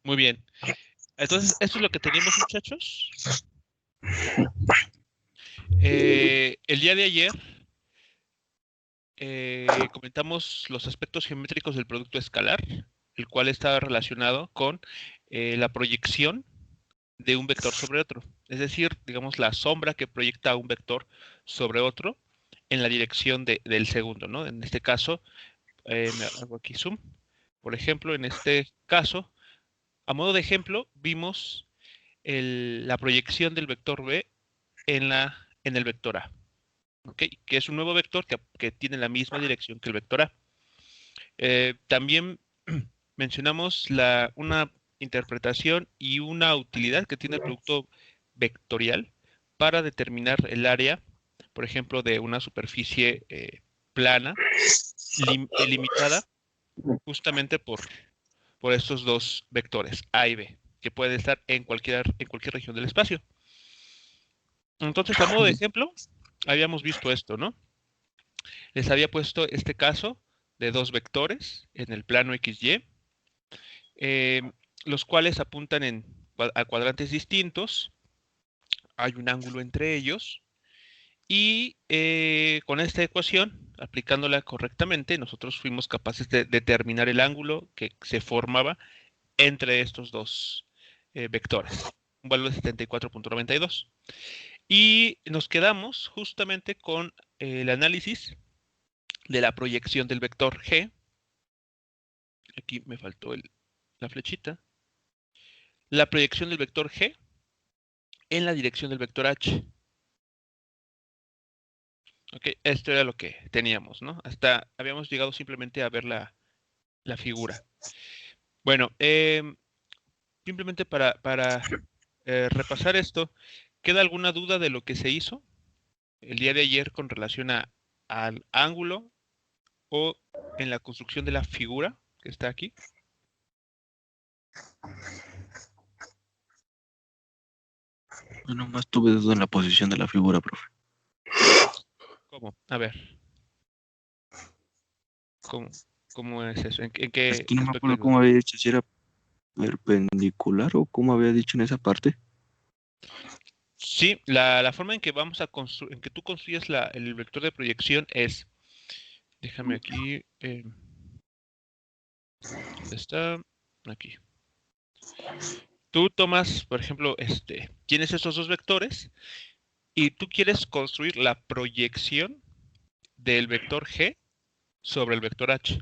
Muy bien. Entonces, esto es lo que teníamos, muchachos. El día de ayer comentamos los aspectos geométricos del producto escalar, el cual está relacionado con la proyección de un vector sobre otro. Es decir, digamos, la sombra que proyecta un vector sobre otro en la dirección del segundo, ¿no? En este caso, me hago aquí zoom. Por ejemplo, en este caso, a modo de ejemplo, vimos la proyección del vector B en el vector A, ¿ok? Que es un nuevo vector que tiene la misma dirección que el vector A. También mencionamos una interpretación y una utilidad que tiene el producto vectorial para determinar el área, por ejemplo, de una superficie plana limitada justamente por estos dos vectores, A y B, que puede estar en cualquier región del espacio. Entonces, a modo de ejemplo, habíamos visto esto, ¿no? Les había puesto este caso de dos vectores en el plano XY, los cuales apuntan a cuadrantes distintos, hay un ángulo entre ellos, y con esta ecuación, aplicándola correctamente, nosotros fuimos capaces de determinar el ángulo que se formaba entre estos dos vectores, un valor de 74.92. Y nos quedamos justamente con el análisis de la proyección del vector G. Aquí me faltó la flechita. La proyección del vector G en la dirección del vector H. Ok, esto era lo que teníamos, ¿no? Hasta habíamos llegado simplemente a ver la figura. Bueno, simplemente para repasar esto, ¿queda alguna duda de lo que se hizo el día de ayer con relación al ángulo o en la construcción de la figura que está aquí? Yo nomás tuve duda en la posición de la figura, profe. ¿Cómo? A ver, ¿cómo es eso? ¿En qué Es que no me aspecto hay acuerdo duda? cómo había dicho, si era perpendicular o cómo había dicho en esa parte. Sí, la forma en que vamos a construir, en que tú construyes el vector de proyección es, déjame aquí, ¿dónde está? Aquí. Tú tomas, por ejemplo, tienes estos dos vectores y tú quieres construir la proyección del vector G sobre el vector H.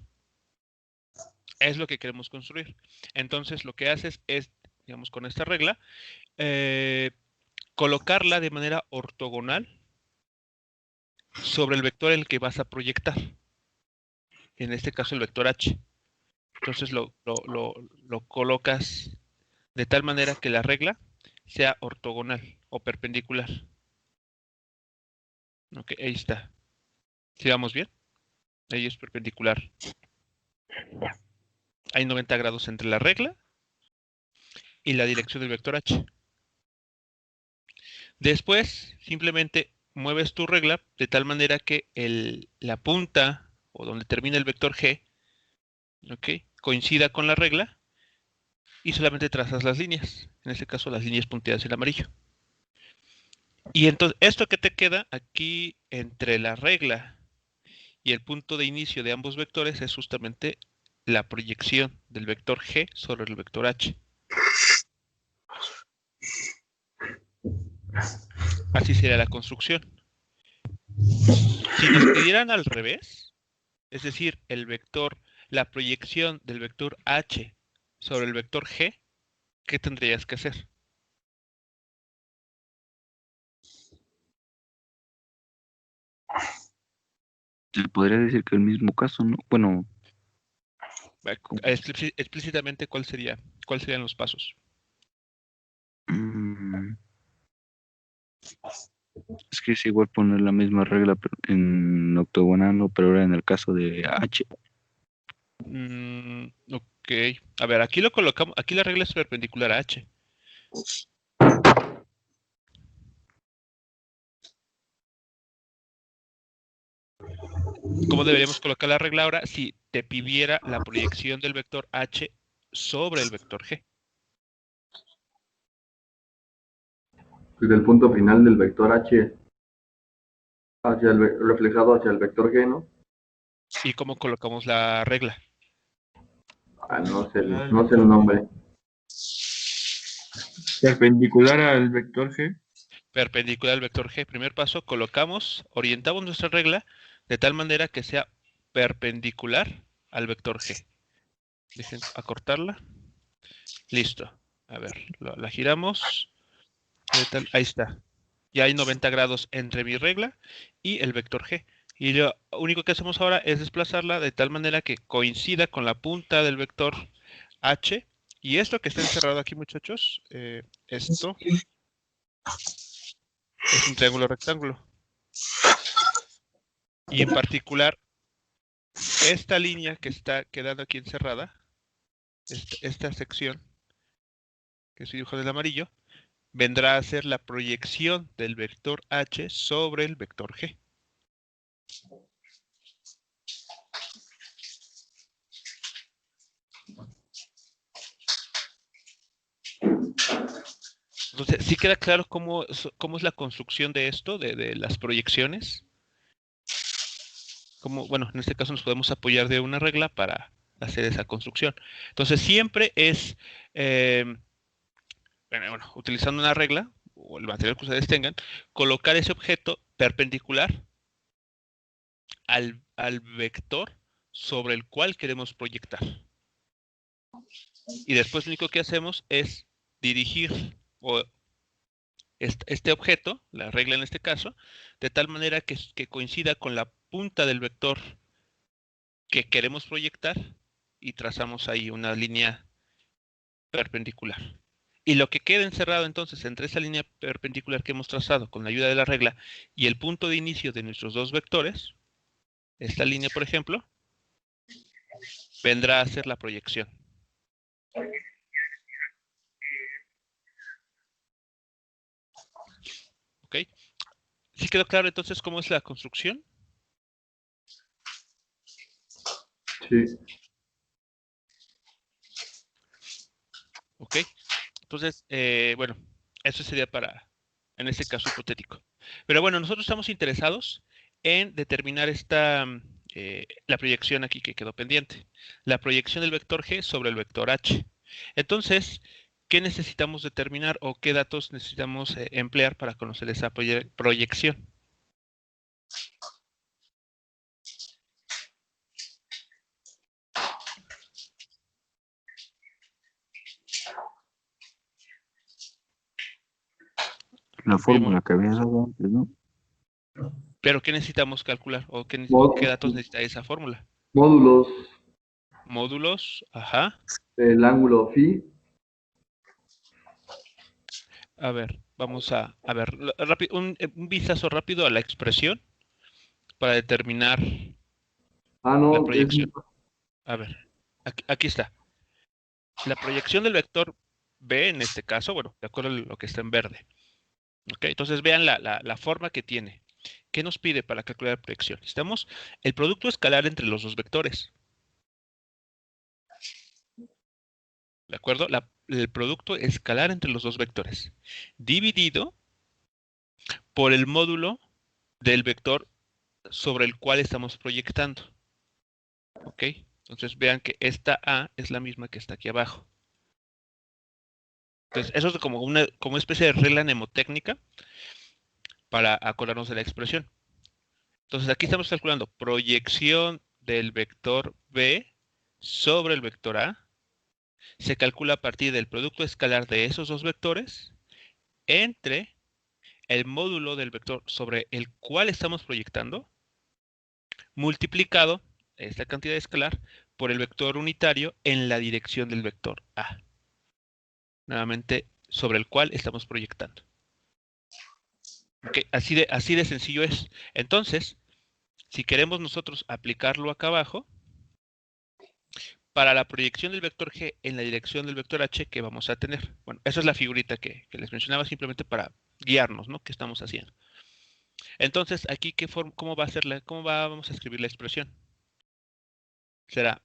Es lo que queremos construir. Entonces, lo que haces es, digamos, con esta regla, colocarla de manera ortogonal sobre el vector en el que vas a proyectar. En este caso, el vector H. Entonces, lo colocas de tal manera que la regla sea ortogonal o perpendicular. Ok, ahí está. ¿Sí vamos bien? Ahí es perpendicular. Hay 90 grados entre la regla y la dirección del vector H. Después, simplemente mueves tu regla de tal manera que la punta o donde termina el vector G, ¿ok?, coincida con la regla y solamente trazas las líneas. En este caso, las líneas punteadas en amarillo. Y entonces, esto que te queda aquí entre la regla y el punto de inicio de ambos vectores es justamente la proyección del vector G sobre el vector H. Así sería la construcción. Si nos pidieran al revés, es decir, la proyección del vector H sobre el vector G, ¿qué tendrías que hacer? Se podría decir que el mismo caso, ¿no? Bueno, Explícitamente, ¿cuáles serían los pasos? mm, es que es igual poner la misma regla pero en octogonal, pero ahora en el caso de H. Ok. A ver, aquí lo colocamos. Aquí la regla es perpendicular a H. ¿Cómo deberíamos colocar la regla ahora? Si te pidiera la proyección del vector H sobre el vector G. Desde el punto final del vector H hacia reflejado hacia el vector G, ¿no? ¿Y cómo colocamos la regla? No sé el nombre. Perpendicular al vector G. Perpendicular al vector G. Primer paso, orientamos nuestra regla de tal manera que sea perpendicular al vector G. Dejen acortarla. Listo. A ver, la giramos. Ahí está. Ya hay 90 grados entre mi regla y el vector G. Y lo único que hacemos ahora es desplazarla de tal manera que coincida con la punta del vector H. Y esto que está encerrado aquí, muchachos, esto es un triángulo rectángulo. Y en particular, esta línea que está quedando aquí encerrada, esta sección, que es dibujado en amarillo, vendrá a ser la proyección del vector H sobre el vector G. Entonces, ¿sí queda claro cómo es la construcción de esto, de las proyecciones? Bueno, en este caso nos podemos apoyar de una regla para hacer esa construcción. Entonces, siempre es, bueno, utilizando una regla, o el material que ustedes tengan, colocar ese objeto perpendicular al vector sobre el cual queremos proyectar. Y después lo único que hacemos es dirigir este objeto, la regla en este caso, de tal manera que coincida con la punta del vector que queremos proyectar y trazamos ahí una línea perpendicular. Y lo que queda encerrado entonces entre esa línea perpendicular que hemos trazado con la ayuda de la regla y el punto de inicio de nuestros dos vectores, esta línea por ejemplo, vendrá a ser la proyección. ¿Ok? ¿Sí quedó claro entonces cómo es la construcción? Sí. ¿Ok? Entonces, bueno, eso sería en este caso hipotético. Pero bueno, nosotros estamos interesados en determinar la proyección aquí que quedó pendiente. La proyección del vector G sobre el vector H. Entonces, ¿qué necesitamos determinar o qué datos necesitamos emplear para conocer esa proyección? La fórmula que habías dado antes, ¿no? ¿Pero qué necesitamos calcular o qué datos necesita esa fórmula? Módulos Módulos, ajá. del ángulo phi. A ver, vamos a ver un vistazo rápido a la expresión para determinar la No, proyección. A ver, aquí está. La proyección del vector B, en este caso, bueno, de acuerdo a lo que está en verde. ¿Ok? Entonces vean la forma que tiene. ¿Qué nos pide para calcular la proyección? Necesitamos el producto escalar entre los dos vectores. ¿De acuerdo? El producto escalar entre los dos vectores. Dividido por el módulo del vector sobre el cual estamos proyectando. ¿Ok? Entonces vean que esta A es la misma que está aquí abajo. Entonces, eso es como una especie de regla mnemotécnica para acordarnos de la expresión. Entonces, aquí estamos calculando proyección del vector B sobre el vector A. Se calcula a partir del producto escalar de esos dos vectores entre el módulo del vector sobre el cual estamos proyectando, multiplicado esta cantidad escalar por el vector unitario en la dirección del vector A. Nuevamente, sobre el cual estamos proyectando. Okay, así de sencillo es. Entonces, si queremos nosotros aplicarlo acá abajo, para la proyección del vector G en la dirección del vector H, ¿qué vamos a tener? Bueno, esa es la figurita que les mencionaba simplemente para guiarnos, ¿no? ¿Qué estamos haciendo? Entonces, aquí, ¿cómo vamos a escribir la expresión? será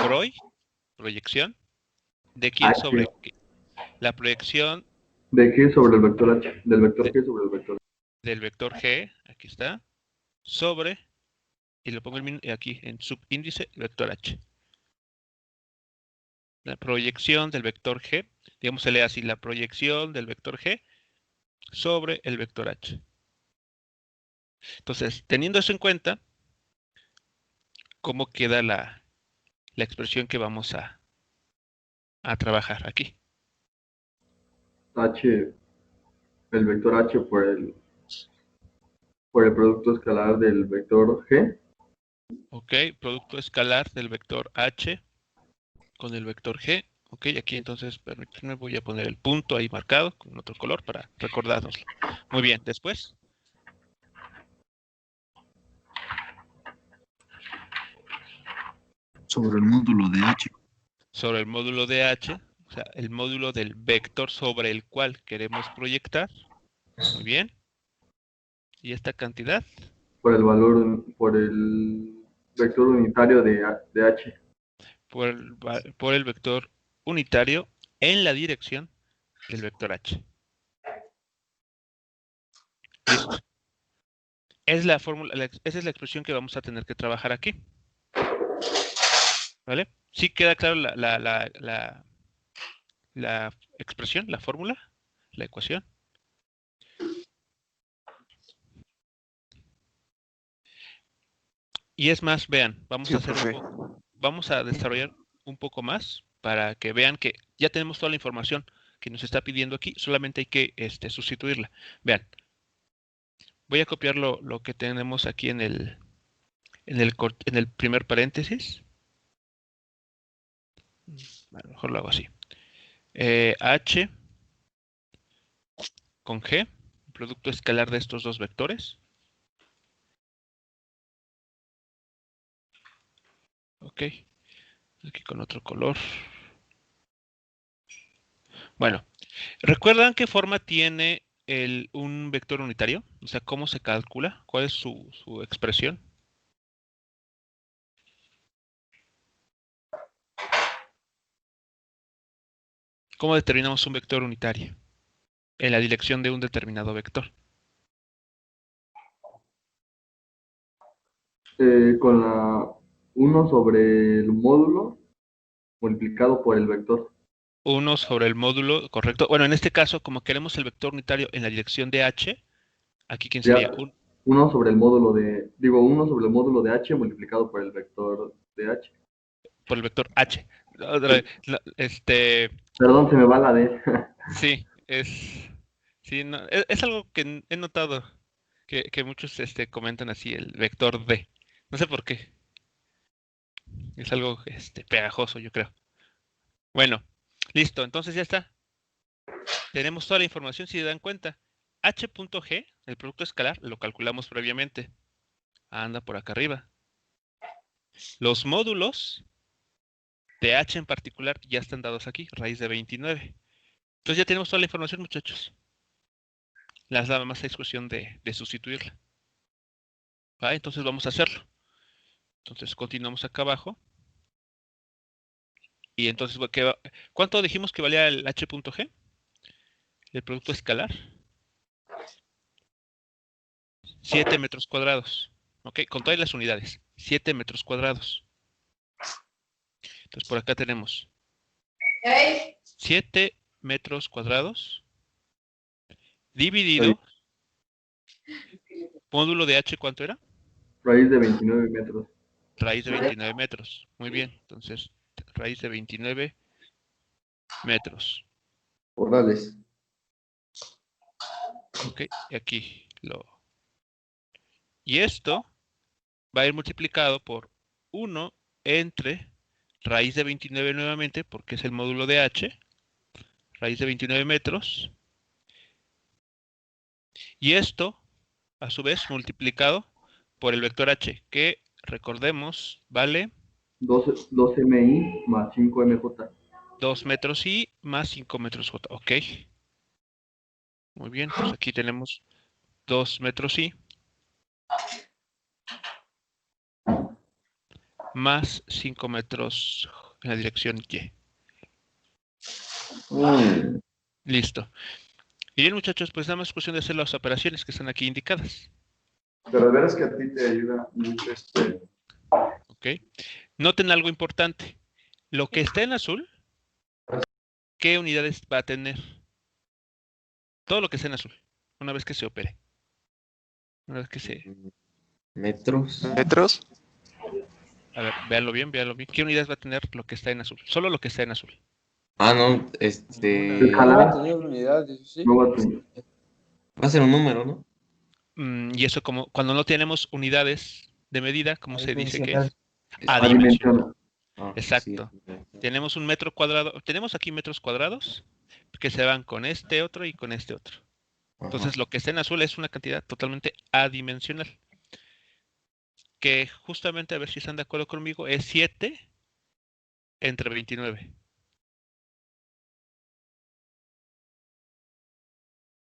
PROY, proyección, ¿de quién H. sobre qué? La proyección ¿De G sobre el vector H? Del vector de- G sobre el vector H. del vector G, aquí está, sobre, y lo pongo aquí en subíndice, vector H. La proyección del vector G, digamos, se lee así, la proyección del vector G sobre el vector H. Entonces, teniendo eso en cuenta, ¿cómo queda la expresión que vamos a trabajar aquí? H, el vector H por el producto escalar del vector G. Ok, producto escalar del vector H con el vector G. Ok, aquí entonces, permítanme, voy a poner el punto ahí marcado con otro color para recordárnoslo. Muy bien, después, Sobre el módulo de H. sobre el módulo de H, o sea, el módulo del vector sobre el cual queremos proyectar. Muy bien. Y esta cantidad Por el vector unitario de H. por el vector unitario en la dirección del vector H. Listo. Es la fórmula, esa es la expresión que vamos a tener que trabajar aquí. ¿Vale? ¿Sí queda claro la expresión, la fórmula, la ecuación? Y es más, vean, vamos a hacer vamos a desarrollar un poco más para que vean que ya tenemos toda la información que nos está pidiendo aquí, solamente hay que sustituirla. Vean, voy a copiar lo que tenemos aquí en el primer paréntesis. A lo mejor lo hago así. H con G, producto escalar de estos dos vectores. Ok, aquí con otro color. Bueno, ¿recuerdan qué forma tiene un vector unitario? O sea, ¿cómo se calcula? ¿Cuál es su expresión? ¿Cómo determinamos un vector unitario en la dirección de un determinado vector? Con la 1 sobre el módulo multiplicado por el vector. 1 sobre el módulo, correcto. Bueno, en este caso, como queremos el vector unitario en la dirección de H, aquí ¿quién sería? 1 sobre el módulo de, 1 sobre el módulo de H multiplicado por el vector de H. Por el vector H. Perdón, se me va la D. Sí, sí, no, es algo que he notado que muchos comentan así, el vector D. No sé por qué. Es algo pegajoso, yo creo. Bueno, listo, entonces ya está. Tenemos toda la información, si se dan cuenta. H.G, el producto escalar, lo calculamos previamente. Anda por acá arriba. Los módulos de H en particular ya están dados aquí, raíz de 29. Entonces ya tenemos toda la información, muchachos. Las nada más es cuestión de sustituirla. ¿Va? Entonces vamos a hacerlo. Entonces continuamos acá abajo. Y entonces, ¿cuánto dijimos que valía el H.G? El producto escalar. 7 metros cuadrados. ¿Ok? Con todas las unidades. 7 metros cuadrados. Entonces por acá tenemos 7 metros cuadrados dividido. Módulo de H, ¿cuánto era? Raíz de 29 metros. Raíz de 29 metros. Muy bien. Entonces, raíz de 29 metros. Orales. Ok, y aquí Y esto va a ir multiplicado por 1 entre raíz de 29 nuevamente, porque es el módulo de H, raíz de 29 metros. Y esto, a su vez, multiplicado por el vector H, que recordemos, vale 12 MI más 5 MJ. 2 metros y más 5 metros J. Ok. Muy bien, pues aquí tenemos 2 metros y más 5 metros en la dirección Y. Listo. Y bien, muchachos, pues nada más es cuestión de hacer las operaciones que están aquí indicadas. Pero de veras que a ti te ayuda mucho ¿Ok? Noten algo importante. Lo que está en azul, ¿qué unidades va a tener? Todo lo que está en azul, una vez que se opere. Una vez que se... Metros. A ver, véanlo bien, véanlo bien. ¿Qué unidades va a tener lo que está en azul? Solo lo que está en azul. Ah, no, No Ojalá. va a tener unidades, ¿sí? No va a tener. va a ser un número, ¿no? Y eso como cuando no tenemos unidades de medida, ¿cómo se dice que es? Adimensional. Adimensional. Adimensiona. Exacto. Tenemos un metro cuadrado, tenemos aquí metros cuadrados que se van con este otro y con este otro. Entonces lo que está en azul es una cantidad totalmente adimensional. Que justamente, a ver si están de acuerdo conmigo, es 7 entre 29.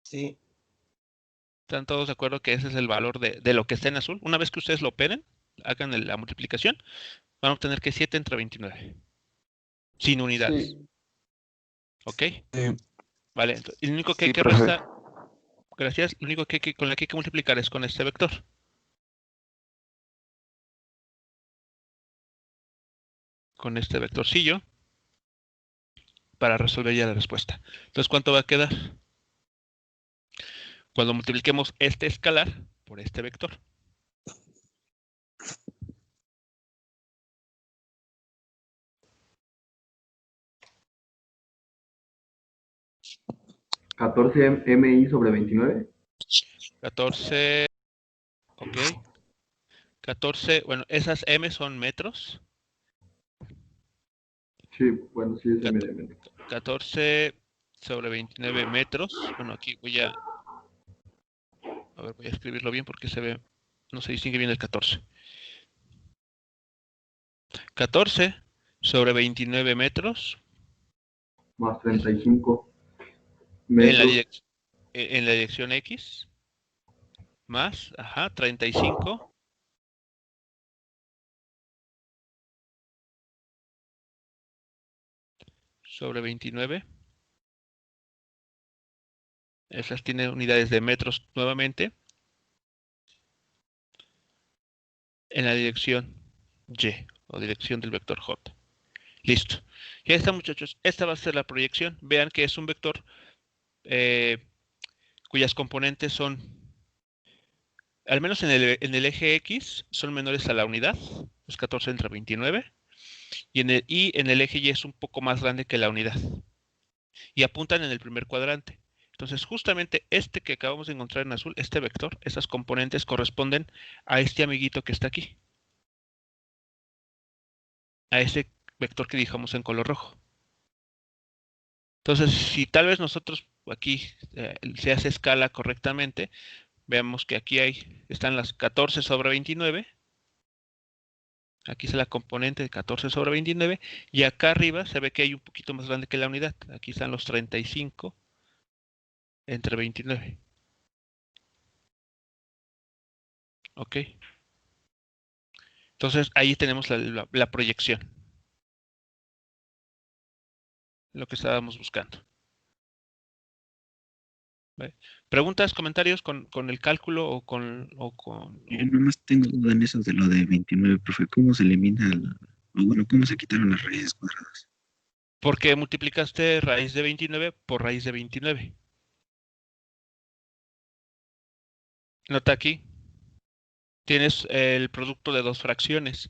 Sí. ¿Están todos de acuerdo que ese es el valor de lo que está en azul? Una vez que ustedes lo operen, hagan la multiplicación, van a obtener que 7 entre 29. Sin unidades. Sí. ¿Ok? Sí. Vale, entonces, el único que hay Sí, que profe. restar, gracias, lo único con la que hay que multiplicar es con este vector. Con este vectorcillo para resolver ya la respuesta. Entonces, ¿cuánto va a quedar? Cuando multipliquemos este escalar por este vector. ¿14 MI sobre 29? 14, ok. 14, bueno, esas M son metros. Sí, bueno, sí, es M de metro. 14 sobre 29 metros. Bueno, aquí voy a ver, voy a escribirlo bien porque se ve, no se distingue bien el 14. 14 sobre 29 metros Más 35 en la, metros. en la dirección X, más, 35 sobre 29. Esas tienen unidades de metros nuevamente. En la dirección Y, o dirección del vector J. Listo. Ya está, muchachos. Esta va a ser la proyección. Vean que es un vector cuyas componentes son, al menos en el eje X, son menores a la unidad, es 14 entre 29, y en el eje Y es un poco más grande que la unidad. Y apuntan en el primer cuadrante. Entonces, justamente este que acabamos de encontrar en azul, este vector, esas componentes corresponden a este amiguito que está aquí. A ese vector que dibujamos en color rojo. Entonces, si tal vez nosotros aquí se hace escala correctamente, veamos que aquí están las 14 sobre 29. Aquí está la componente de 14 sobre 29. Y acá arriba se ve que hay un poquito más grande que la unidad. Aquí están los 35 entre 29. ¿Ok? Entonces, ahí tenemos la proyección. Lo que estábamos buscando. ¿Vale? ¿Preguntas, comentarios con el cálculo o con... Yo nomás tengo duda en eso de lo de 29, profe. ¿Cómo se elimina o bueno, cómo se quitaron las raíces cuadradas? Porque multiplicaste raíz de 29 por raíz de 29. Nota aquí. Tienes el producto de dos fracciones.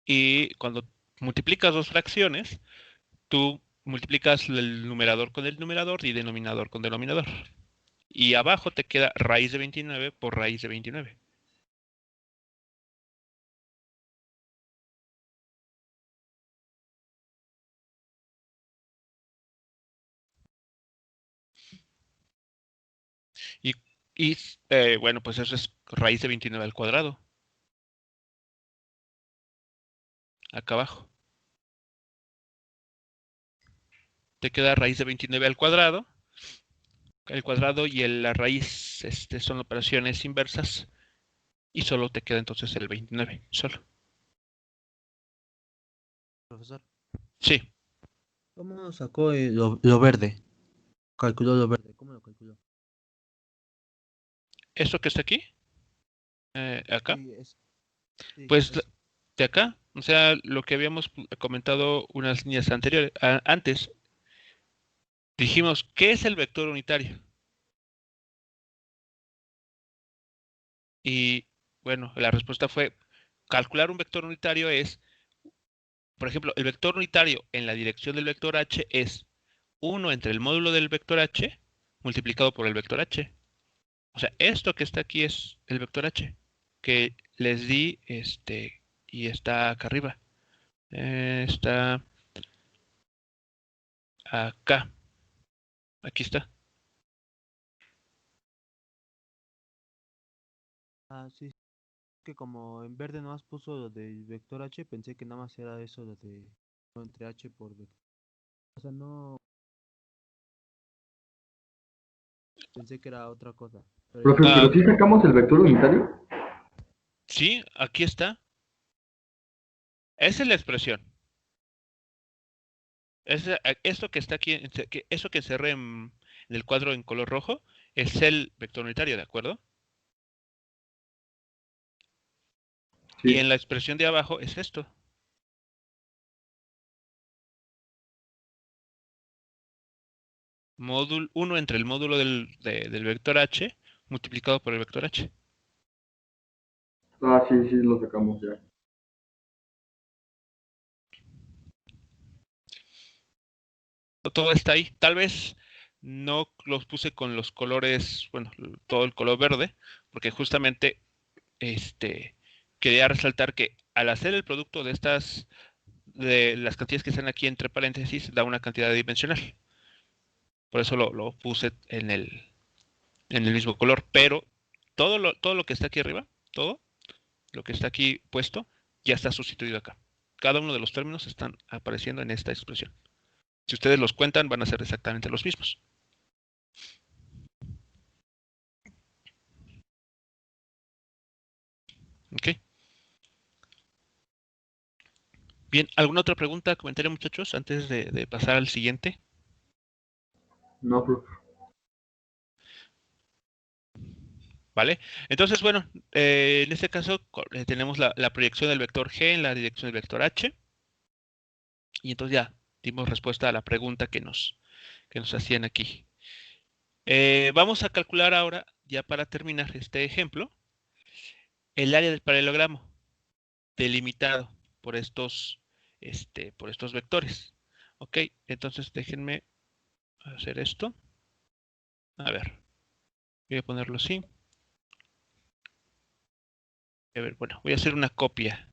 Y cuando multiplicas dos fracciones, tú multiplicas el numerador con el numerador y denominador con denominador. Y abajo te queda raíz de 29 por raíz de 29. Y bueno, pues eso es raíz de 29 al cuadrado. Acá abajo. Te queda raíz de 29 al cuadrado. El cuadrado y la raíz son operaciones inversas. Y solo te queda entonces el 29. Solo. profesor. Sí, ¿Cómo sacó lo verde? Calculó lo verde. ¿Cómo lo calculó? esto que está aquí, acá, Sí, sí, pues eso. de acá, o sea, lo que habíamos comentado unas líneas anteriores, antes, dijimos, ¿qué es el vector unitario? Y bueno, la respuesta fue, calcular un vector unitario es, por ejemplo, el vector unitario en la dirección del vector h es 1 entre el módulo del vector h multiplicado por el vector h. O sea, esto que está aquí es el vector h, que les di, y está acá arriba. Está acá. Aquí está. Ah, sí. Que como en verde nomás puso lo del vector h, pensé que nada más era eso lo de lo entre h por vector. O sea, no pensé que era otra cosa. Pero ya Profe, que pero Ah, sí sacamos el vector unitario. sí, aquí está. Esa es la expresión. Esto que está aquí, eso que cerré en el cuadro en color rojo, es el vector unitario, ¿de acuerdo? Y en Sí. la expresión de abajo es esto. Módulo 1 entre el módulo del vector h multiplicado por el vector h. Ah, sí, sí, lo sacamos ya. Todo está ahí. Tal vez no los puse con los colores, bueno, todo el color verde, porque justamente quería resaltar que al hacer el producto de las cantidades que están aquí entre paréntesis, da una cantidad dimensional. Por eso lo puse en el mismo color. Pero todo lo que está aquí arriba, todo lo que está aquí puesto, ya está sustituido acá. Cada uno de los términos están apareciendo en esta expresión. Si ustedes los cuentan, van a ser exactamente los mismos. ¿Ok? Bien, ¿alguna otra pregunta, comentario, muchachos, antes de pasar al siguiente? No, profe. ¿Vale? Entonces, bueno, en este caso tenemos la proyección del vector g en la dirección del vector h. Y entonces ya dimos respuesta a la pregunta que nos hacían aquí. Vamos a calcular ahora, ya para terminar este ejemplo, el área del paralelogramo delimitado por estos vectores. Ok, entonces déjenme hacer esto. A ver, voy a ponerlo así. A ver, bueno, voy a hacer una copia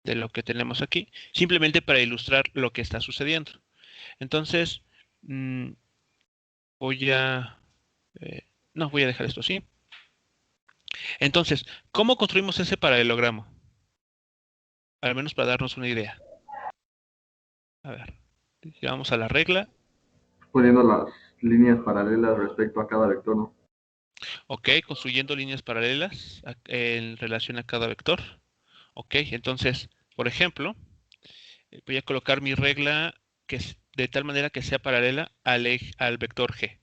de lo que tenemos aquí, simplemente para ilustrar lo que está sucediendo. Entonces, voy a... no, voy a dejar esto así. Entonces, ¿cómo construimos ese paralelogramo? Al menos para darnos una idea. A ver, vamos a la regla. Poniendo las líneas paralelas respecto a cada vector, ¿no? Ok, construyendo líneas paralelas en relación a cada vector. Ok, entonces, por ejemplo, voy a colocar mi regla que es de tal manera que sea paralela al vector g.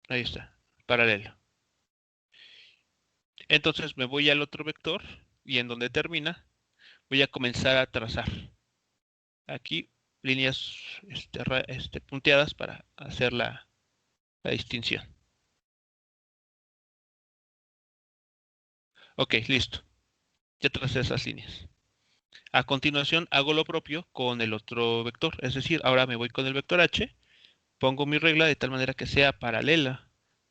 Ahí está, paralela. Entonces me voy al otro vector y en donde termina voy a comenzar a trazar aquí líneas punteadas para hacer la distinción. Ok, listo. Ya tracé esas líneas. A continuación hago lo propio con el otro vector, es decir, ahora me voy con el vector h, pongo mi regla de tal manera que sea paralela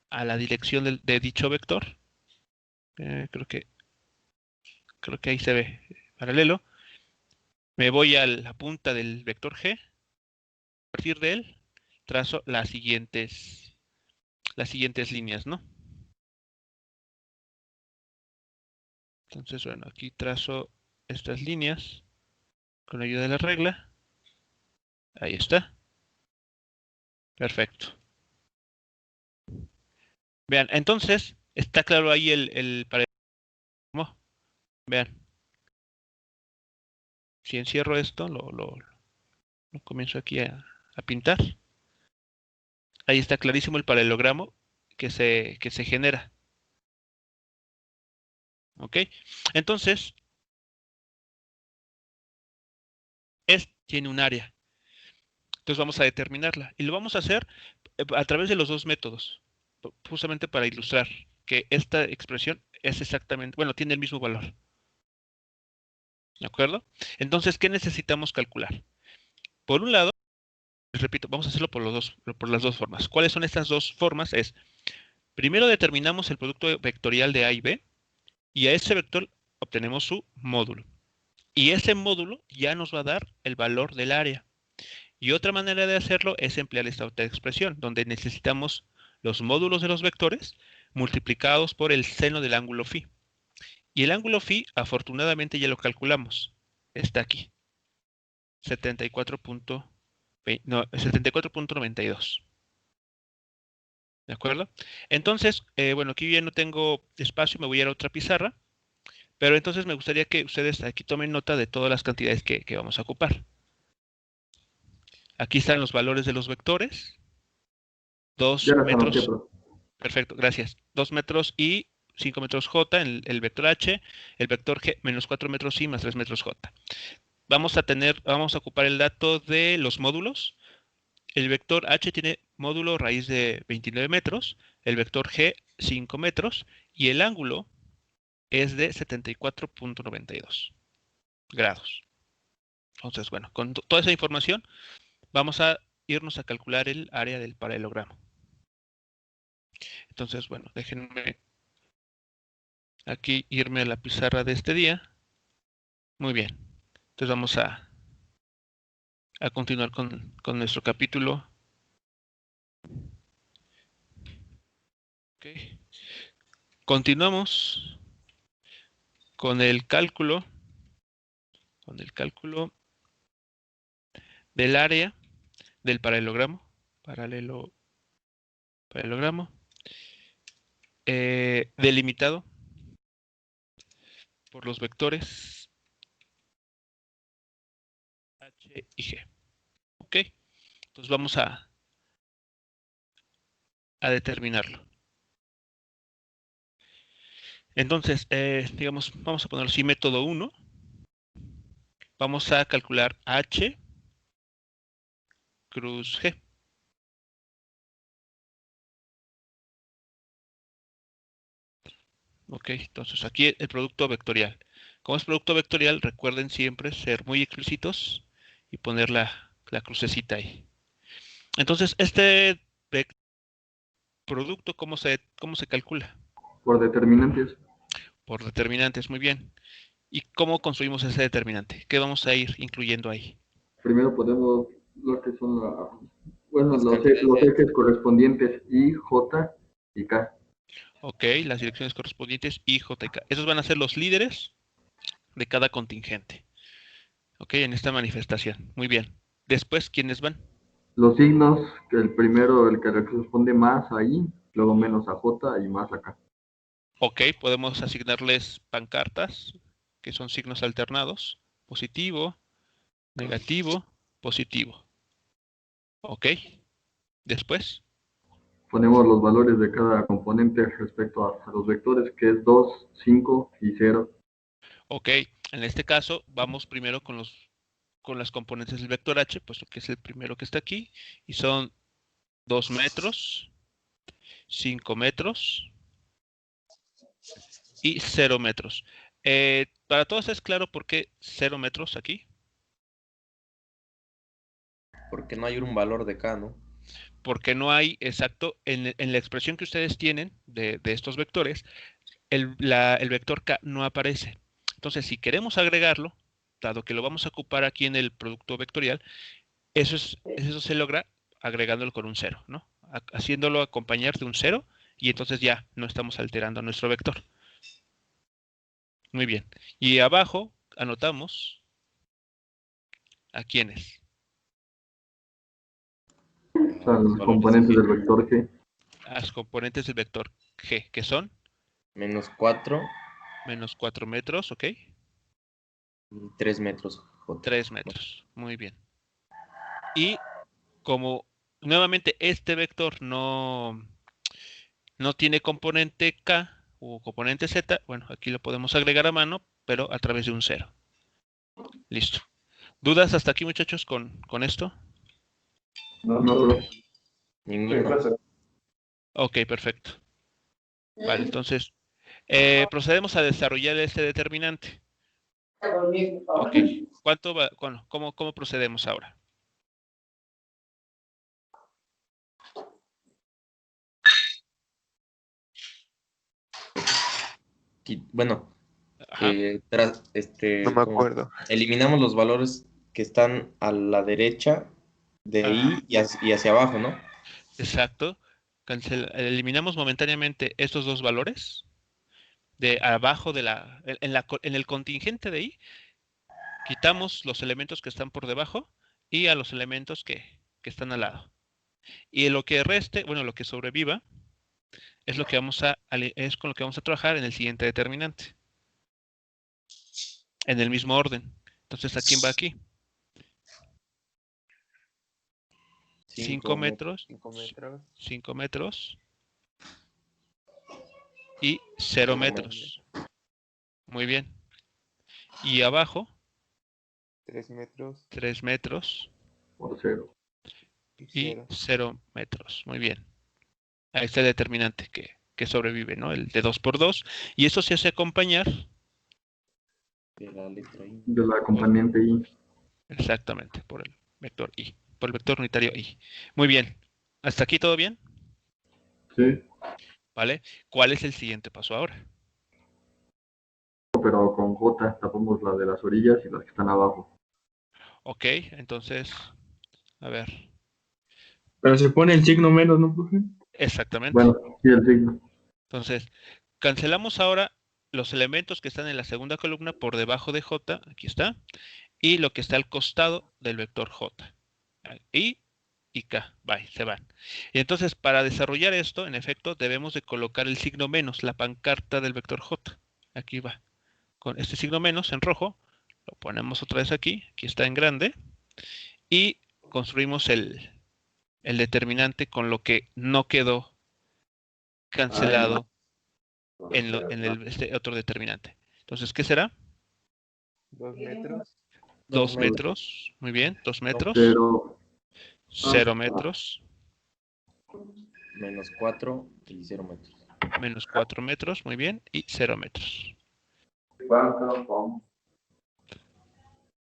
a la dirección de dicho vector. Creo que ahí se ve paralelo. Me voy a la punta del vector g, a partir de él trazo las siguientes líneas, ¿no? Entonces, bueno, aquí trazo estas líneas con ayuda de la regla. Ahí está. Perfecto. Vean, entonces, está claro ahí el paralelismo. Vean. Si encierro esto, lo comienzo aquí a pintar. Ahí está clarísimo el paralelogramo que se genera. ¿Ok? Entonces, tiene un área. Entonces vamos a determinarla. Y lo vamos a hacer a través de los dos métodos. Justamente para ilustrar que esta expresión es exactamente, bueno, tiene el mismo valor. ¿De acuerdo? Entonces, ¿qué necesitamos calcular? Por un lado, les repito, vamos a hacerlo por las dos formas. ¿Cuáles son estas dos formas? Primero determinamos el producto vectorial de A y B, y a ese vector obtenemos su módulo. Y ese módulo ya nos va a dar el valor del área. Y otra manera de hacerlo es emplear esta otra expresión, donde necesitamos los módulos de los vectores multiplicados por el seno del ángulo phi. Y el ángulo phi, afortunadamente, ya lo calculamos. Está aquí. 74.92. ¿De acuerdo? Entonces, bueno, aquí ya no tengo espacio, me voy a ir a otra pizarra. Pero entonces me gustaría que ustedes aquí tomen nota de todas las cantidades que vamos a ocupar. Aquí están los valores de los vectores. 2 Ya las anoté, metros. profe. Perfecto, gracias. 2 metros y 5 metros J en el vector H, el vector G menos 4 metros Y más 3 metros J. Vamos a ocupar el dato de los módulos. El vector H tiene módulo raíz de 29 metros, el vector G 5 metros y el ángulo es de 74.92 grados. Entonces, bueno, con toda esa información vamos a irnos a calcular el área del paralelogramo. Entonces, bueno, déjenme aquí irme a la pizarra de este día. Muy bien. Entonces vamos a continuar con nuestro capítulo. Okay. Continuamos con el cálculo del área del paralelogramo. Paralelogramo delimitado por los vectores H y G. Ok, entonces vamos a determinarlo. Entonces, digamos, vamos a ponerlo así, método 1. Vamos a calcular H cruz G. Ok, entonces aquí el producto vectorial. Como es producto vectorial, recuerden siempre ser muy explícitos y poner la crucecita ahí. Entonces, este producto, ¿cómo se calcula? Por determinantes. Por determinantes, muy bien. ¿Y cómo construimos ese determinante? ¿Qué vamos a ir incluyendo ahí? Primero podemos lo que son Las los cantidades ejes correspondientes I, J y K. Ok, las direcciones correspondientes I, J y K. Esos van a ser los líderes de cada contingente. Ok, en esta manifestación. Muy bien. Después, ¿quiénes van? Los signos, que el primero, el que corresponde más a I, luego menos a J y más a K. Ok, podemos asignarles pancartas, que son signos alternados. Positivo, negativo, positivo. Ok. Después. Ponemos los valores de cada componente respecto a los vectores, que es 2, 5 y 0. Ok, en este caso vamos primero con las componentes del vector H, puesto que es el primero que está aquí, y son 2 metros, 5 metros y 0 metros. Para todos es claro por qué 0 metros aquí. porque no hay un valor de K, ¿no? Porque no hay exacto, en la expresión que ustedes tienen de estos vectores, el vector K no aparece. Entonces, si queremos agregarlo, dado que lo vamos a ocupar aquí en el producto vectorial, eso se logra agregándolo con un 0, ¿no? Haciéndolo acompañar de un 0 y entonces ya no estamos alterando nuestro vector. Muy bien. Y abajo anotamos a quiénes. O sea, Los los valores componentes de del G. vector G. A las componentes del vector G, que son Menos 4, menos 4 metros, ¿ok? Y 3 metros. 3 metros. Muy bien. Y como nuevamente este vector no tiene componente K o componente Z, bueno, aquí lo podemos agregar a mano, pero a través de un 0. Listo. ¿Dudas hasta aquí, muchachos, con esto? No, pero Ninguno. Ok, perfecto. Vale, entonces procedemos a desarrollar este determinante. Ok. ¿Cuánto va? Bueno, ¿cómo procedemos ahora? Bueno, Ajá. No me acuerdo. eliminamos los valores que están a la derecha de I y hacia abajo, ¿no? Exacto. Eliminamos momentáneamente estos dos valores de abajo de en el contingente de I. Quitamos los elementos que están por debajo y a los elementos que están al lado. Y lo que reste, bueno, lo que sobreviva, es con lo que vamos a trabajar en el siguiente determinante. En el mismo orden. Entonces, ¿a quién va aquí? 5 metros. 5 metros. 5 metros. Y 0 metros. Muy bien. Y abajo, 3 metros. 3 metros. por 0. Y 0 metros. Muy bien. Ahí está el determinante que sobrevive, ¿no? El de 2 por 2. Y eso se hace acompañar De la letra I. De la componente I. exactamente por el vector I. Por el vector unitario I. Muy bien. ¿Hasta aquí todo bien? Sí, ¿Vale? ¿Cuál es el siguiente paso ahora? pero con J tapamos la de las orillas y las que están abajo. Ok, entonces, a ver. Pero se pone el signo menos, ¿no, profe? Exactamente. Bueno, sí, el signo. Entonces, cancelamos ahora los elementos que están en la segunda columna por debajo de J, aquí está, y lo que está al costado del vector J. I y K, bye, se van. Y entonces, para desarrollar esto, en efecto, debemos de colocar el signo menos, la pancarta del vector J. Aquí va. Con este signo menos en rojo, lo ponemos otra vez aquí está en grande, y construimos el determinante con lo que no quedó cancelado en este otro determinante. Entonces, ¿qué será? 2 metros. 2 metros, muy bien, 2 metros, 0. 0 metros, Menos 4 y 0 metros. menos 4 metros, muy bien, y 0 metros.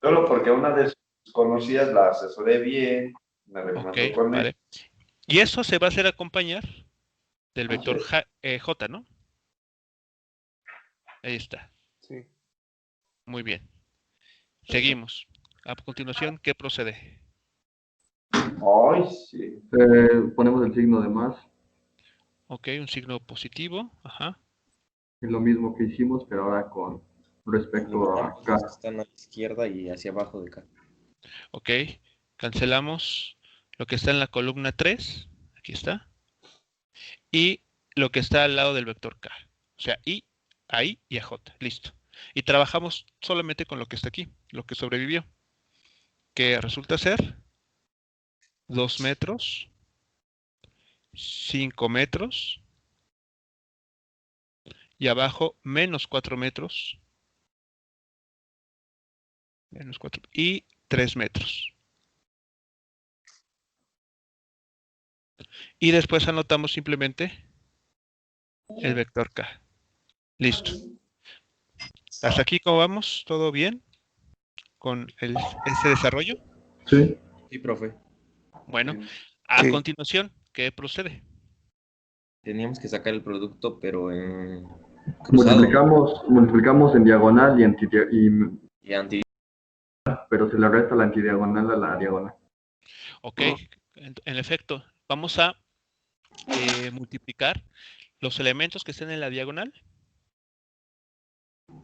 Solo porque una de sus conocidas la asesoré bien, me recomendó Ok, con él. vale. Y eso se va a hacer acompañar del vector J, ¿no? Ahí está. Sí. Muy bien. Seguimos. A continuación, ¿qué procede? Ay, sí. Ponemos el signo de más. Ok, un signo positivo. Ajá. Es lo mismo que hicimos, pero ahora con respecto a Eliminamos K. los que están a la izquierda y hacia abajo de K. Ok. Cancelamos lo que está en la columna 3. Aquí está. Y lo que está al lado del vector K. O sea, I, a I y a J. Listo. Y trabajamos solamente con lo que está aquí, lo que sobrevivió. Que resulta ser 2 metros, 5 metros, y abajo menos 4 metros, menos 4, y 3 metros. Y después anotamos simplemente el vector K. Listo. ¿Hasta aquí cómo vamos? ¿Todo bien con ese desarrollo? Sí. Sí, profe. Bueno, a Sí. continuación, ¿qué procede? Teníamos que sacar el producto, pero en cruzado. Multiplicamos en diagonal Y anti. pero se le resta la antidiagonal a la diagonal. Ok, en efecto, vamos a multiplicar los elementos que estén en la diagonal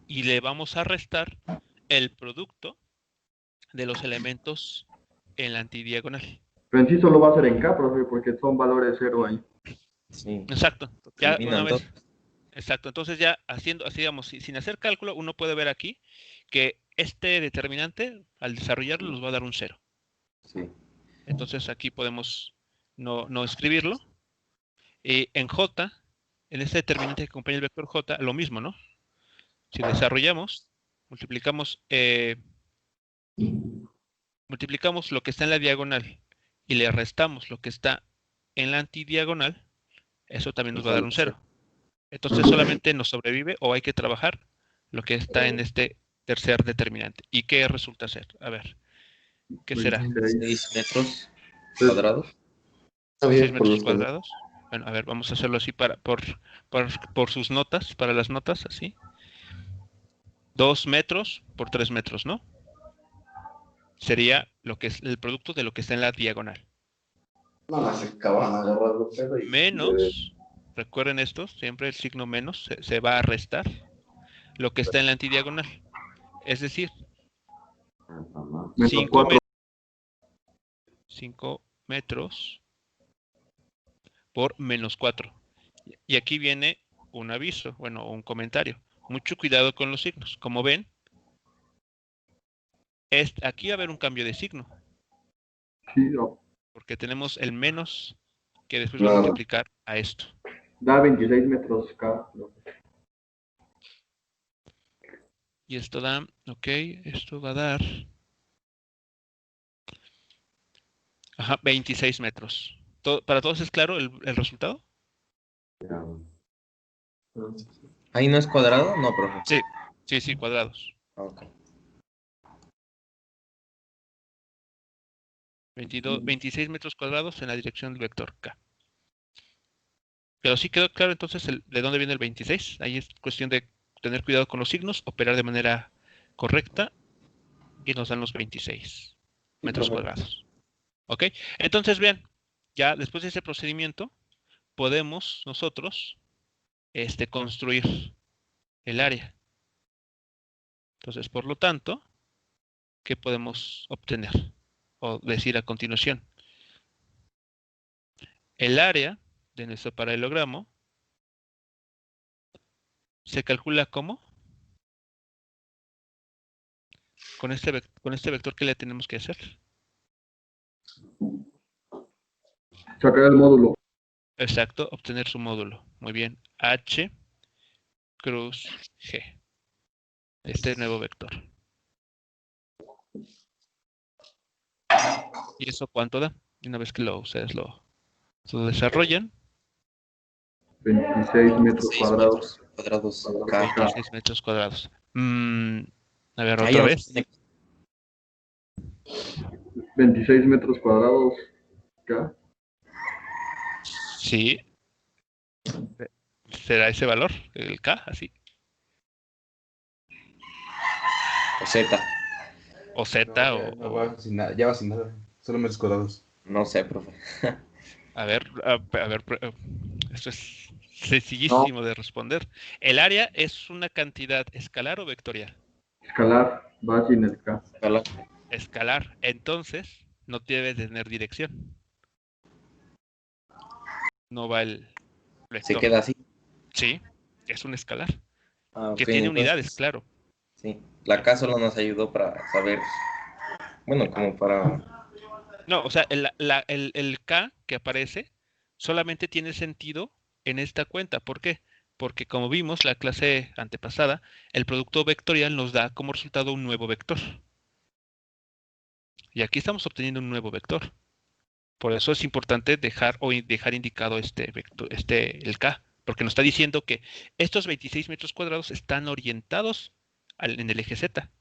y le vamos a restar el producto de los elementos en la antidiagonal. Pero en sí solo va a ser en K, profe, porque son valores 0 ahí. Sí. Exacto. Ya Eliminan una vez. todo. Exacto. Entonces ya haciendo, así digamos, sin hacer cálculo, uno puede ver aquí que este determinante, al desarrollarlo, nos va a dar un 0. Sí. Entonces aquí podemos no escribirlo. En J, en este determinante que acompaña el vector J, lo mismo, ¿no? Si desarrollamos, multiplicamos lo que está en la diagonal y le restamos lo que está en la antidiagonal, eso también nos va a dar un 0. Entonces solamente nos sobrevive o hay que trabajar lo que está en este tercer determinante. ¿Y qué resulta ser? A ver, ¿qué será? 6 metros cuadrados. 6 metros cuadrados. Bueno, a ver, vamos a hacerlo así por sus notas, para las notas, así. 2 metros por 3 metros, ¿no? Sería lo que es el producto de lo que está en la diagonal. Menos, recuerden esto, siempre el signo menos se va a restar lo que está en la antidiagonal. Es decir, 5 metros por menos 4. Y aquí viene un aviso, bueno, un comentario. Mucho cuidado con los signos. Como ven, aquí va a haber un cambio de signo. Porque tenemos el menos que después va a multiplicar a esto. Da 26 metros K. Y esto da, ok, esto va a dar 26 metros. ¿Para todos es claro el resultado? ¿Ahí no es cuadrado? No, profe. Sí, cuadrados. Ok. 26 metros cuadrados en la dirección del vector K. Pero sí quedó claro entonces de dónde viene el 26. Ahí es cuestión de tener cuidado con los signos, operar de manera correcta y nos dan los 26 metros cuadrados. ¿Ok? Entonces, vean, ya después de ese procedimiento, podemos nosotros construir el área. Entonces, por lo tanto, ¿qué podemos obtener? O decir a continuación. El área de nuestro paralelogramo se calcula como con este vector que le tenemos que hacer. Sacar el módulo. Exacto, obtener su módulo. Muy bien. H cruz G. Este nuevo vector. ¿Y eso cuánto da? Una vez que ustedes lo desarrollan. 26 metros cuadrados. 26 metros cuadrados. A ver, otra vez. 26 metros cuadrados K. Sí. ¿Será ese valor? El K, así. O Z. O Z, no, va sin nada, ya va sin nada. Solo metros cuadrados. No sé, profe. A ver, esto es sencillísimo de responder. ¿El área es una cantidad escalar o vectorial? Escalar, va sin el K. Escalar. Entonces, no debe de tener dirección. No va el vector. ¿Se queda así? Sí, es un escalar. Okay, que tiene entonces, unidades, claro. Sí, la K solo nos ayudó para saber, bueno, como para... No, o sea, el K que aparece solamente tiene sentido en esta cuenta. ¿Por qué? Porque como vimos la clase antepasada, el producto vectorial nos da como resultado un nuevo vector. Y aquí estamos obteniendo un nuevo vector. Por eso es importante dejar indicado este vector, el K, porque nos está diciendo que estos 26 metros cuadrados están orientados en el eje Z.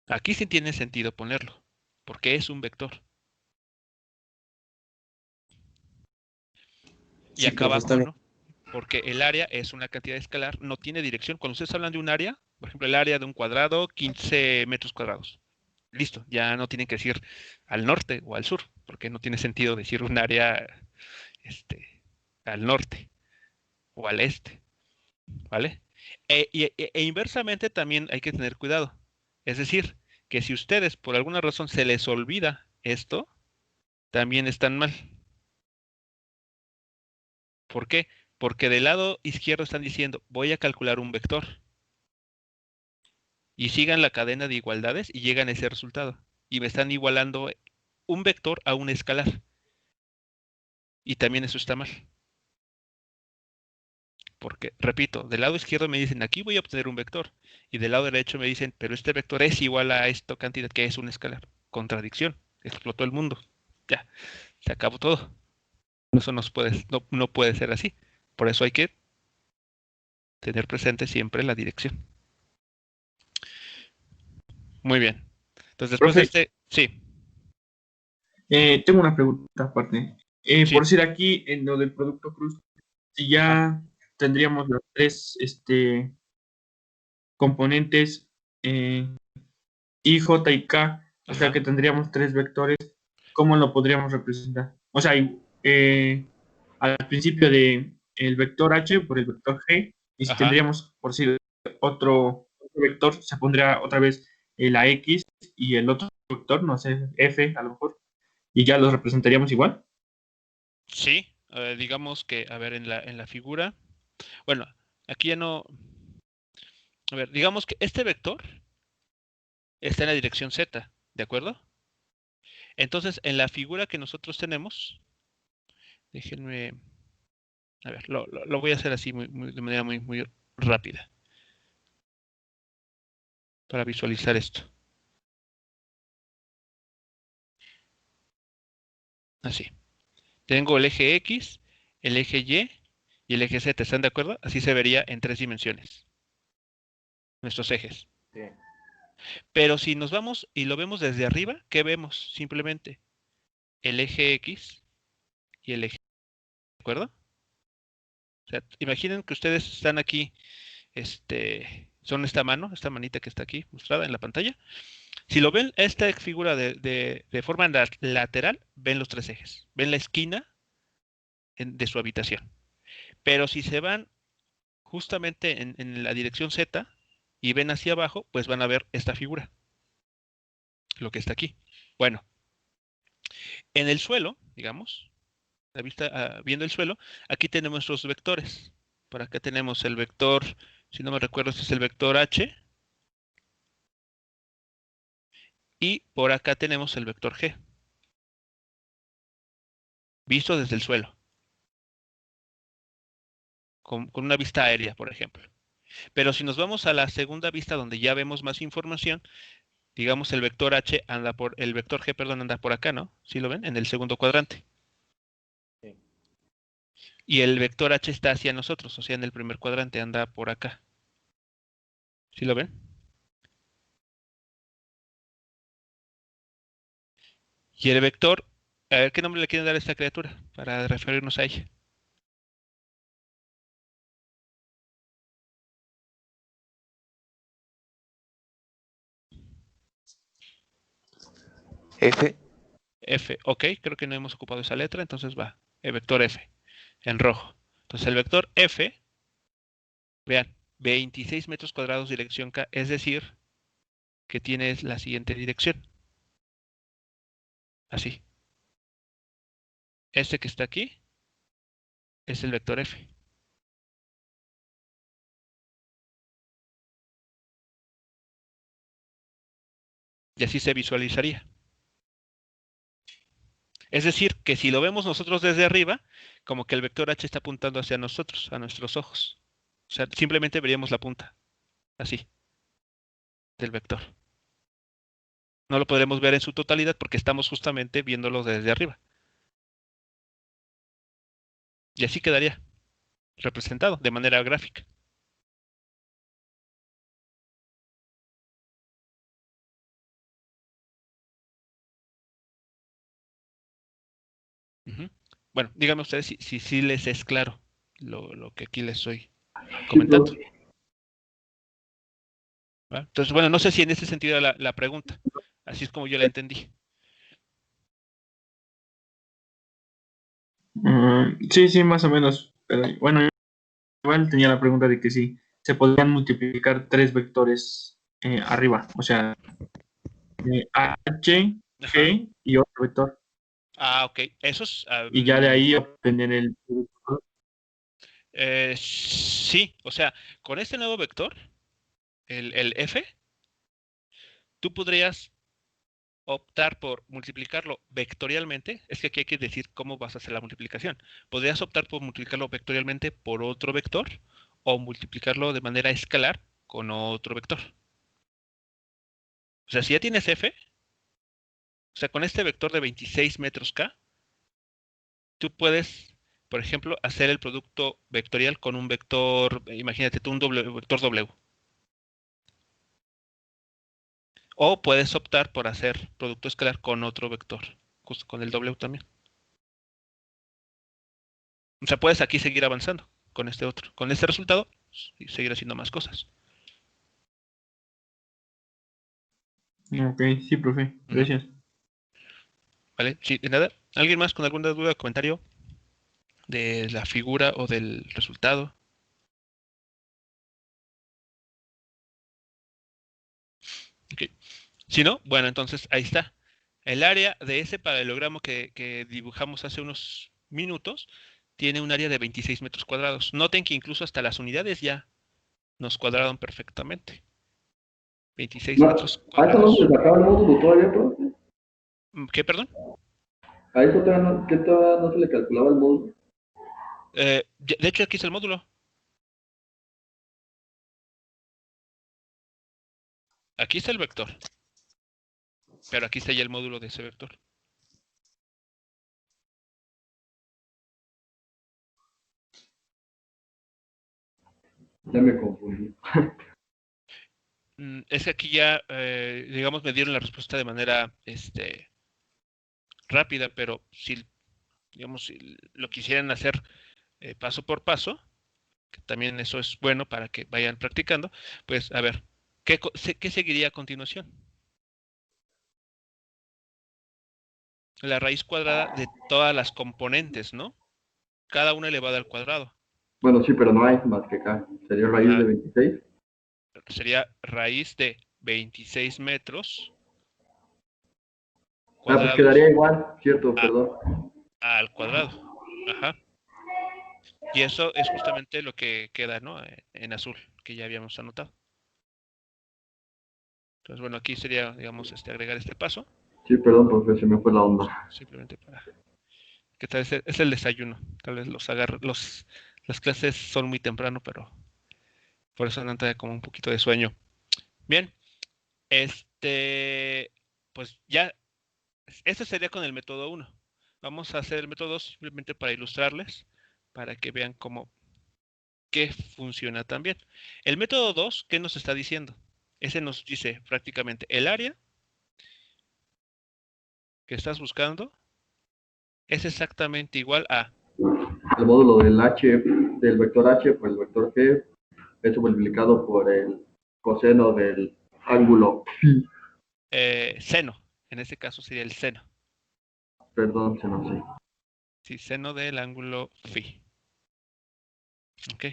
Aquí sí tiene sentido ponerlo, porque es un vector. Y acá abajo, ¿no? Porque el área es una cantidad escalar, no tiene dirección. Cuando ustedes hablan de un área, por ejemplo, el área de un cuadrado, 15 metros cuadrados. Listo, ya no tienen que decir al norte o al sur, porque no tiene sentido decir un área al norte o al este, ¿vale? E inversamente también hay que tener cuidado. Es decir, que si ustedes por alguna razón se les olvida esto, también están mal. ¿Por qué? Porque del lado izquierdo están diciendo, voy a calcular un vector. Y sigan la cadena de igualdades y llegan a ese resultado. Y me están igualando un vector a un escalar. Y también eso está mal. Porque, repito, del lado izquierdo me dicen, aquí voy a obtener un vector. Y del lado derecho me dicen, pero este vector es igual a esta cantidad que es un escalar. Contradicción. Explotó el mundo. Ya, se acabó todo. Eso no puede ser así. Por eso hay que tener presente siempre la dirección. Muy bien. Entonces, después de Profe. sí. Tengo una pregunta aparte. Sí. Por decir aquí, en lo del producto cruz, si ya tendríamos los tres componentes I, J y K, o sea que tendríamos tres vectores, ¿cómo lo podríamos representar? O sea, al principio de el vector H por el vector G, y si tendríamos, por decir, otro vector, se pondría otra vez la X y el otro vector, no sé, F a lo mejor, y ya los representaríamos igual. Sí, digamos que, a ver, en la figura, bueno, aquí ya no, a ver, digamos que este vector está en la dirección Z, ¿de acuerdo? Entonces, en la figura que nosotros tenemos, déjenme, a ver, lo voy a hacer así de manera muy rápida para visualizar esto. Así. Tengo el eje X, el eje Y y el eje Z, ¿están de acuerdo? Así se vería en 3 dimensiones. Nuestros ejes. Sí. Pero si nos vamos y lo vemos desde arriba, ¿qué vemos? Simplemente el eje X y el eje Y, ¿de acuerdo? O sea, imaginen que ustedes están aquí, son esta esta manita que está aquí mostrada en la pantalla. Si lo ven, esta figura de forma lateral, ven los tres ejes, ven la esquina de su habitación. Pero si se van justamente en la dirección Z y ven hacia abajo, pues van a ver esta figura, lo que está aquí. Bueno, en el suelo, digamos, viendo el suelo, aquí tenemos nuestros vectores. Por acá tenemos el vector, si no me recuerdo, este es el vector H. Y por acá tenemos el vector G. Visto desde el suelo. Con una vista aérea, por ejemplo. Pero si nos vamos a la segunda vista donde ya vemos más información, digamos el vector H el vector G, perdón, anda por acá, ¿no? ¿Sí lo ven? En el segundo cuadrante. Sí. Y el vector H está hacia nosotros, o sea, en el primer cuadrante anda por acá. ¿Sí lo ven? Y el vector, a ver qué nombre le quieren dar a esta criatura para referirnos a ella. F. F, ok, creo que no hemos ocupado esa letra, entonces va, el vector F, en rojo. Entonces el vector F, vean, 26 metros cuadrados dirección K, es decir, que tiene la siguiente dirección. Así. Este que está aquí es el vector F. Y así se visualizaría. Es decir, que si lo vemos nosotros desde arriba, como que el vector H está apuntando hacia nosotros, a nuestros ojos. O sea, simplemente veríamos la punta, así, del vector. No lo podremos ver en su totalidad porque estamos justamente viéndolo desde arriba. Y así quedaría representado de manera gráfica. Bueno, díganme ustedes si les es claro lo que aquí les estoy comentando. ¿Va? Entonces, bueno, no sé si en ese sentido la pregunta. Así es como yo la entendí. Sí, más o menos. Pero bueno, igual tenía la pregunta de que si se podrían multiplicar tres vectores arriba, o sea, H, G y otro vector. Ah, ok. Esos. Y ya de ahí obtener el. Sí, o sea, con este nuevo vector, el F, tú podrías optar por multiplicarlo vectorialmente. Es que aquí hay que decir cómo vas a hacer la multiplicación. Podrías optar por multiplicarlo vectorialmente por otro vector o multiplicarlo de manera escalar con otro vector. O sea, si ya tienes F, o sea, con este vector de 26 metros K, tú puedes, por ejemplo, hacer el producto vectorial con un vector, imagínate tú un vector W. O puedes optar por hacer producto escalar con otro vector, justo con el W también. O sea, puedes aquí seguir avanzando con este otro. Con este resultado, y seguir haciendo más cosas. Ok, sí, profe. Gracias. ¿Vale? Sí, de nada. ¿Alguien más con alguna duda o comentario de la figura o del resultado? Ok. Si no, bueno, entonces ahí está. El área de ese paralelogramo que dibujamos hace unos minutos tiene un área de 26 metros cuadrados. Noten que incluso hasta las unidades ya nos cuadraron perfectamente. 26 No, metros ¿a eso no cuadrados. se le sacaba el módulo todavía, profe? ¿Qué, perdón? ¿A eso todavía no se le calculaba el módulo? De hecho, aquí es el módulo. Aquí está el vector. Pero aquí está ya el módulo de ese vector. Ya me confundí. Es que aquí ya, digamos, me dieron la respuesta de manera rápida, pero si, digamos, si lo quisieran hacer paso por paso, que también eso es bueno para que vayan practicando, pues a ver, ¿qué seguiría a continuación? La raíz cuadrada de todas las componentes, ¿no? Cada una elevada al cuadrado. Bueno, sí, pero no hay más que acá. Sería raíz de 26. Sería raíz de 26 metros Pues cuadrados quedaría igual, cierto, perdón. al cuadrado. Ajá. Y eso es justamente lo que queda, ¿no? En azul, que ya habíamos anotado. Entonces, bueno, aquí sería, digamos, agregar este paso. Sí, perdón, profe, se me fue la onda. Simplemente para... que tal vez es el desayuno. Tal vez las clases son muy temprano, pero por eso andan todavía como un poquito de sueño. Bien. Pues ya, este sería con el método 1. Vamos a hacer el método 2 simplemente para ilustrarles, para que vean qué funciona también. El método 2, ¿qué nos está diciendo? Ese nos dice prácticamente el área que estás buscando es exactamente igual a... El módulo del vector h por el vector g, eso multiplicado por el coseno del ángulo phi. Seno. En este caso sería el seno. Perdón, se no sé. Sí, seno del ángulo phi. Ok.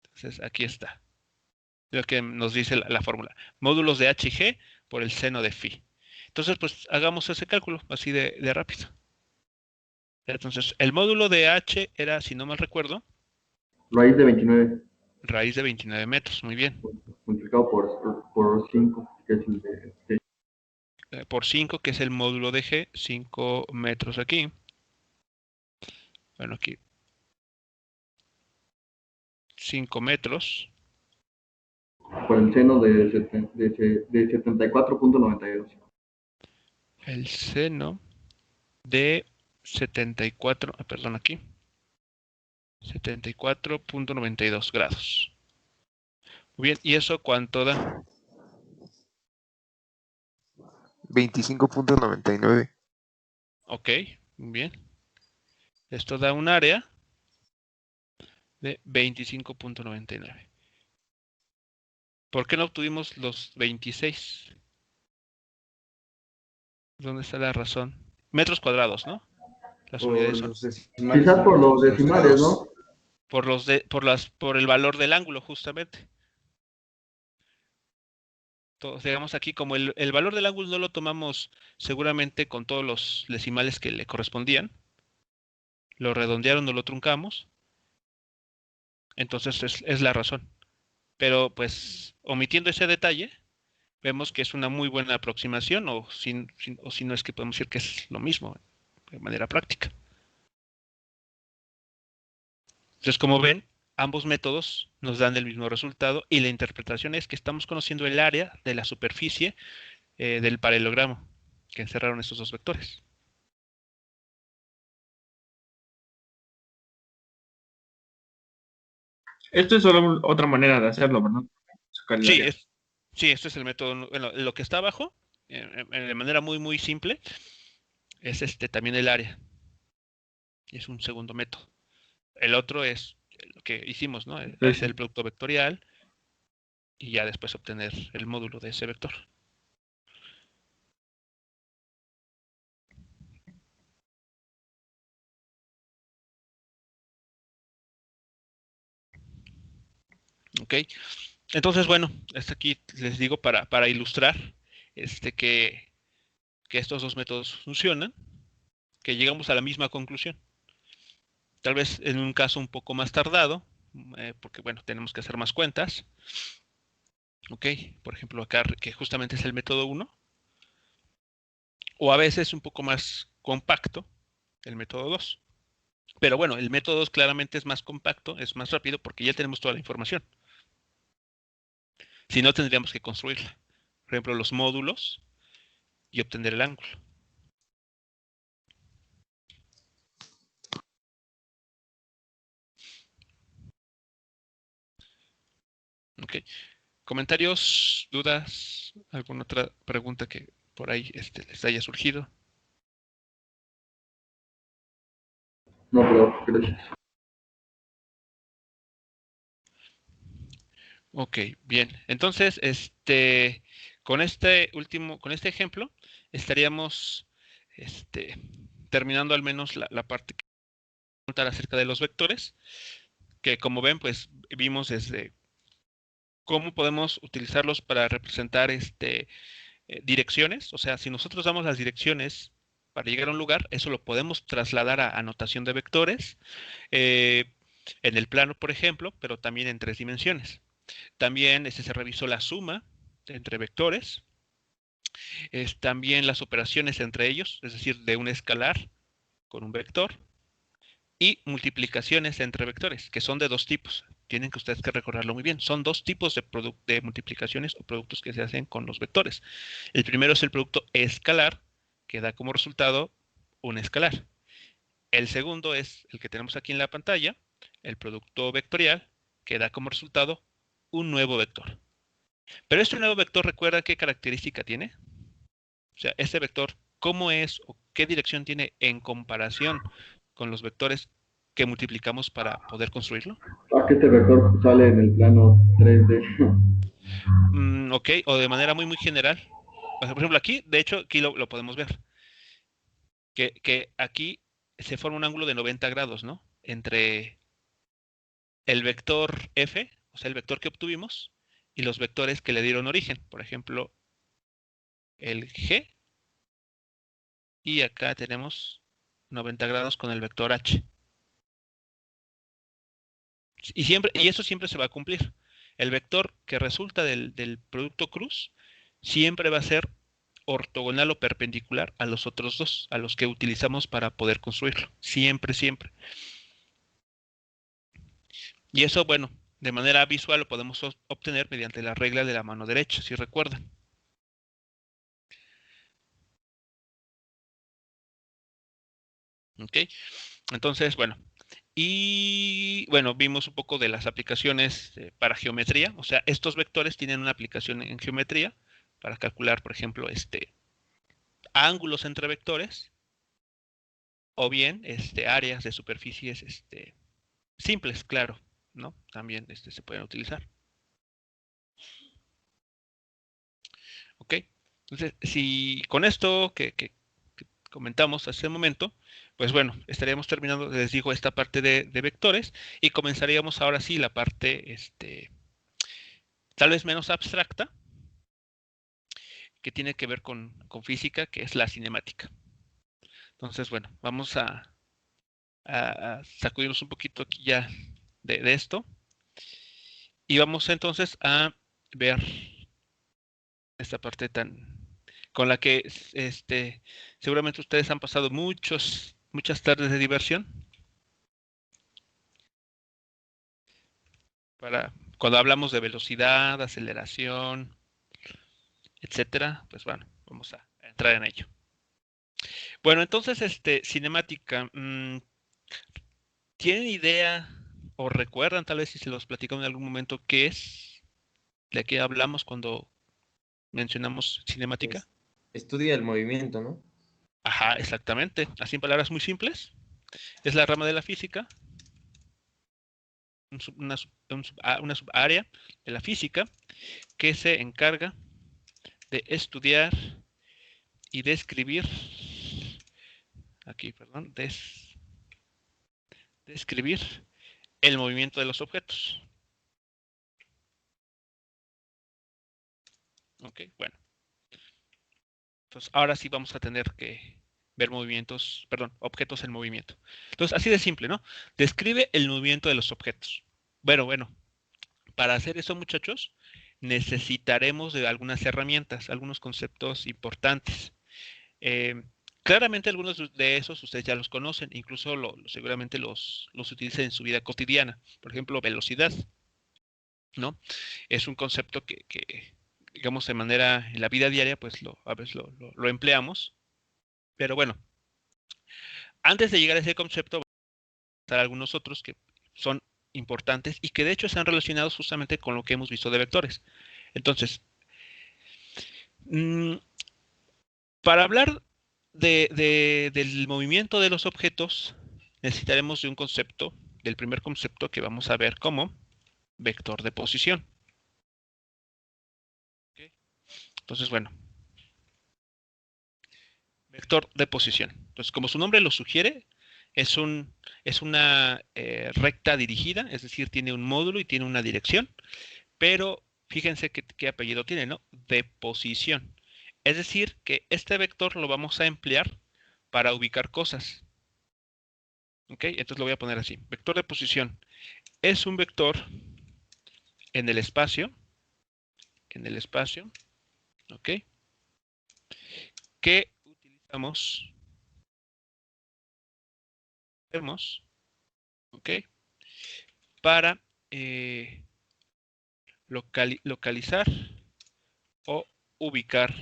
Entonces aquí está. Lo que nos dice la fórmula. Módulos de h y g por el seno de phi. Entonces, pues hagamos ese cálculo así de rápido. Entonces, el módulo de h era, si no mal recuerdo, Raíz de 29. Raíz de 29 metros. Muy bien. Multiplicado por 5, que es el de g. Por 5, que es el módulo de g. 5 metros aquí. Bueno, aquí 5 metros. Por el seno de 74.92. El seno de 74, perdón, aquí. 74.92 grados. Muy bien, ¿y eso cuánto da? 25.99. Ok, muy bien. Esto da un área de 25.99. ¿Por qué no obtuvimos los 26? ¿Dónde está la razón? Metros cuadrados, ¿no? Las unidades son. Quizás por los decimales, ¿no? Por el valor del ángulo, justamente. Digamos aquí, como el valor del ángulo no lo tomamos seguramente con todos los decimales que le correspondían, lo redondearon o lo truncamos, Entonces es la razón. Pero pues omitiendo ese detalle, vemos que es una muy buena aproximación o si no es que podemos decir que es lo mismo de manera práctica. Entonces, como ven, ambos métodos nos dan el mismo resultado y la interpretación es que estamos conociendo el área de la superficie del paralelogramo que encerraron estos dos vectores. Esto es solo otra manera de hacerlo, ¿verdad? Sacar el Sí, área. este es el método. Bueno, lo que está abajo, de manera muy, muy simple, es también el área. Es un segundo método. El otro es lo que hicimos, ¿no? Hacer el producto vectorial y ya después obtener el módulo de ese vector. Ok. Entonces, bueno, hasta aquí les digo para ilustrar que estos dos métodos funcionan, que llegamos a la misma conclusión. Tal vez en un caso un poco más tardado, porque bueno, tenemos que hacer más cuentas. Ok, por ejemplo acá que justamente es el método 1, o a veces un poco más compacto, el método 2. Pero bueno, el método 2 claramente es más compacto, es más rápido porque ya tenemos toda la información. Si no, tendríamos que construirla. Por ejemplo, los módulos y obtener el ángulo. Ok. ¿Comentarios, dudas, alguna otra pregunta que por ahí les haya surgido? No, pero gracias. Ok, bien. Entonces, con este ejemplo, estaríamos terminando al menos la parte que contar acerca de los vectores, que como ven, pues vimos desde cómo podemos utilizarlos para representar direcciones. O sea, si nosotros damos las direcciones para llegar a un lugar, eso lo podemos trasladar a notación de vectores, en el plano, por ejemplo, pero también en 3 dimensiones. También se revisó la suma entre vectores, también las operaciones entre ellos, es decir, de un escalar con un vector, y multiplicaciones entre vectores, que son de 2 tipos. Tienen que ustedes que recordarlo muy bien. Son 2 tipos de multiplicaciones o productos que se hacen con los vectores. El primero es el producto escalar, que da como resultado un escalar. El segundo es el que tenemos aquí en la pantalla, el producto vectorial, que da como resultado un nuevo vector. Pero este nuevo vector, ¿recuerda qué característica tiene? O sea, este vector, ¿cómo es o qué dirección tiene en comparación con los vectores que multiplicamos para poder construirlo? ¿A que este vector sale en el plano 3D? Ok, o de manera muy, muy general. O sea, por ejemplo, aquí, de hecho, aquí lo podemos ver. Que aquí se forma un ángulo de 90 grados, ¿no? Entre el vector f, o sea, el vector que obtuvimos, y los vectores que le dieron origen. Por ejemplo, el g, y acá tenemos 90 grados con el vector h. Y eso siempre se va a cumplir. El vector que resulta del producto cruz siempre va a ser ortogonal o perpendicular a los otros dos, a los que utilizamos para poder construirlo. Siempre, siempre. Y eso, bueno, de manera visual lo podemos obtener mediante la regla de la mano derecha, si recuerdan. ¿Ok? Entonces, bueno. Y bueno, vimos un poco de las aplicaciones para geometría. O sea, estos vectores tienen una aplicación en geometría para calcular, por ejemplo, ángulos entre vectores o bien áreas de superficies simples, claro, ¿no? También se pueden utilizar. ¿Ok? Entonces, si con esto que comentamos hace un momento, pues bueno, estaríamos terminando, les digo, esta parte de vectores y comenzaríamos ahora sí la parte tal vez menos abstracta, que tiene que ver con física, que es la cinemática. Entonces, bueno, vamos a sacudirnos un poquito aquí ya de esto. Y vamos entonces a ver esta parte con la que seguramente ustedes han pasado muchas tardes de diversión. Cuando hablamos de velocidad, aceleración, etcétera, pues bueno, vamos a entrar en ello. Bueno, entonces, cinemática, ¿tienen idea o recuerdan, tal vez si se los platico en algún momento, qué es? ¿De qué hablamos cuando mencionamos cinemática? Estudia el movimiento, ¿no? Ajá, exactamente. Así en palabras muy simples. Es la rama de la física, una subárea de la física que se encarga de estudiar y describir, describir el movimiento de los objetos. Ok, bueno. Entonces, ahora sí vamos a tener que ver objetos en movimiento. Entonces, así de simple, ¿no? Describe el movimiento de los objetos. Bueno, para hacer eso, muchachos, necesitaremos de algunas herramientas, algunos conceptos importantes. Claramente algunos de esos ustedes ya los conocen, incluso seguramente los utilizan en su vida cotidiana. Por ejemplo, velocidad, ¿no? Es un concepto que digamos, en la vida diaria, pues a veces lo empleamos. Pero bueno, antes de llegar a ese concepto, vamos a estar algunos otros que son importantes y que de hecho están relacionados justamente con lo que hemos visto de vectores. Entonces, para hablar del movimiento de los objetos, necesitaremos de un concepto, del primer concepto que vamos a ver como vector de posición. ¿Okay? Entonces, bueno, vector de posición. Entonces, como su nombre lo sugiere, es una recta dirigida, es decir, tiene un módulo y tiene una dirección, pero fíjense qué apellido tiene, ¿no? De posición. Es decir, que este vector lo vamos a emplear para ubicar cosas. ¿Ok? Entonces lo voy a poner así. Vector de posición es un vector en el espacio, ¿ok? Que utilizamos, ¿ok? Para localizar o ubicar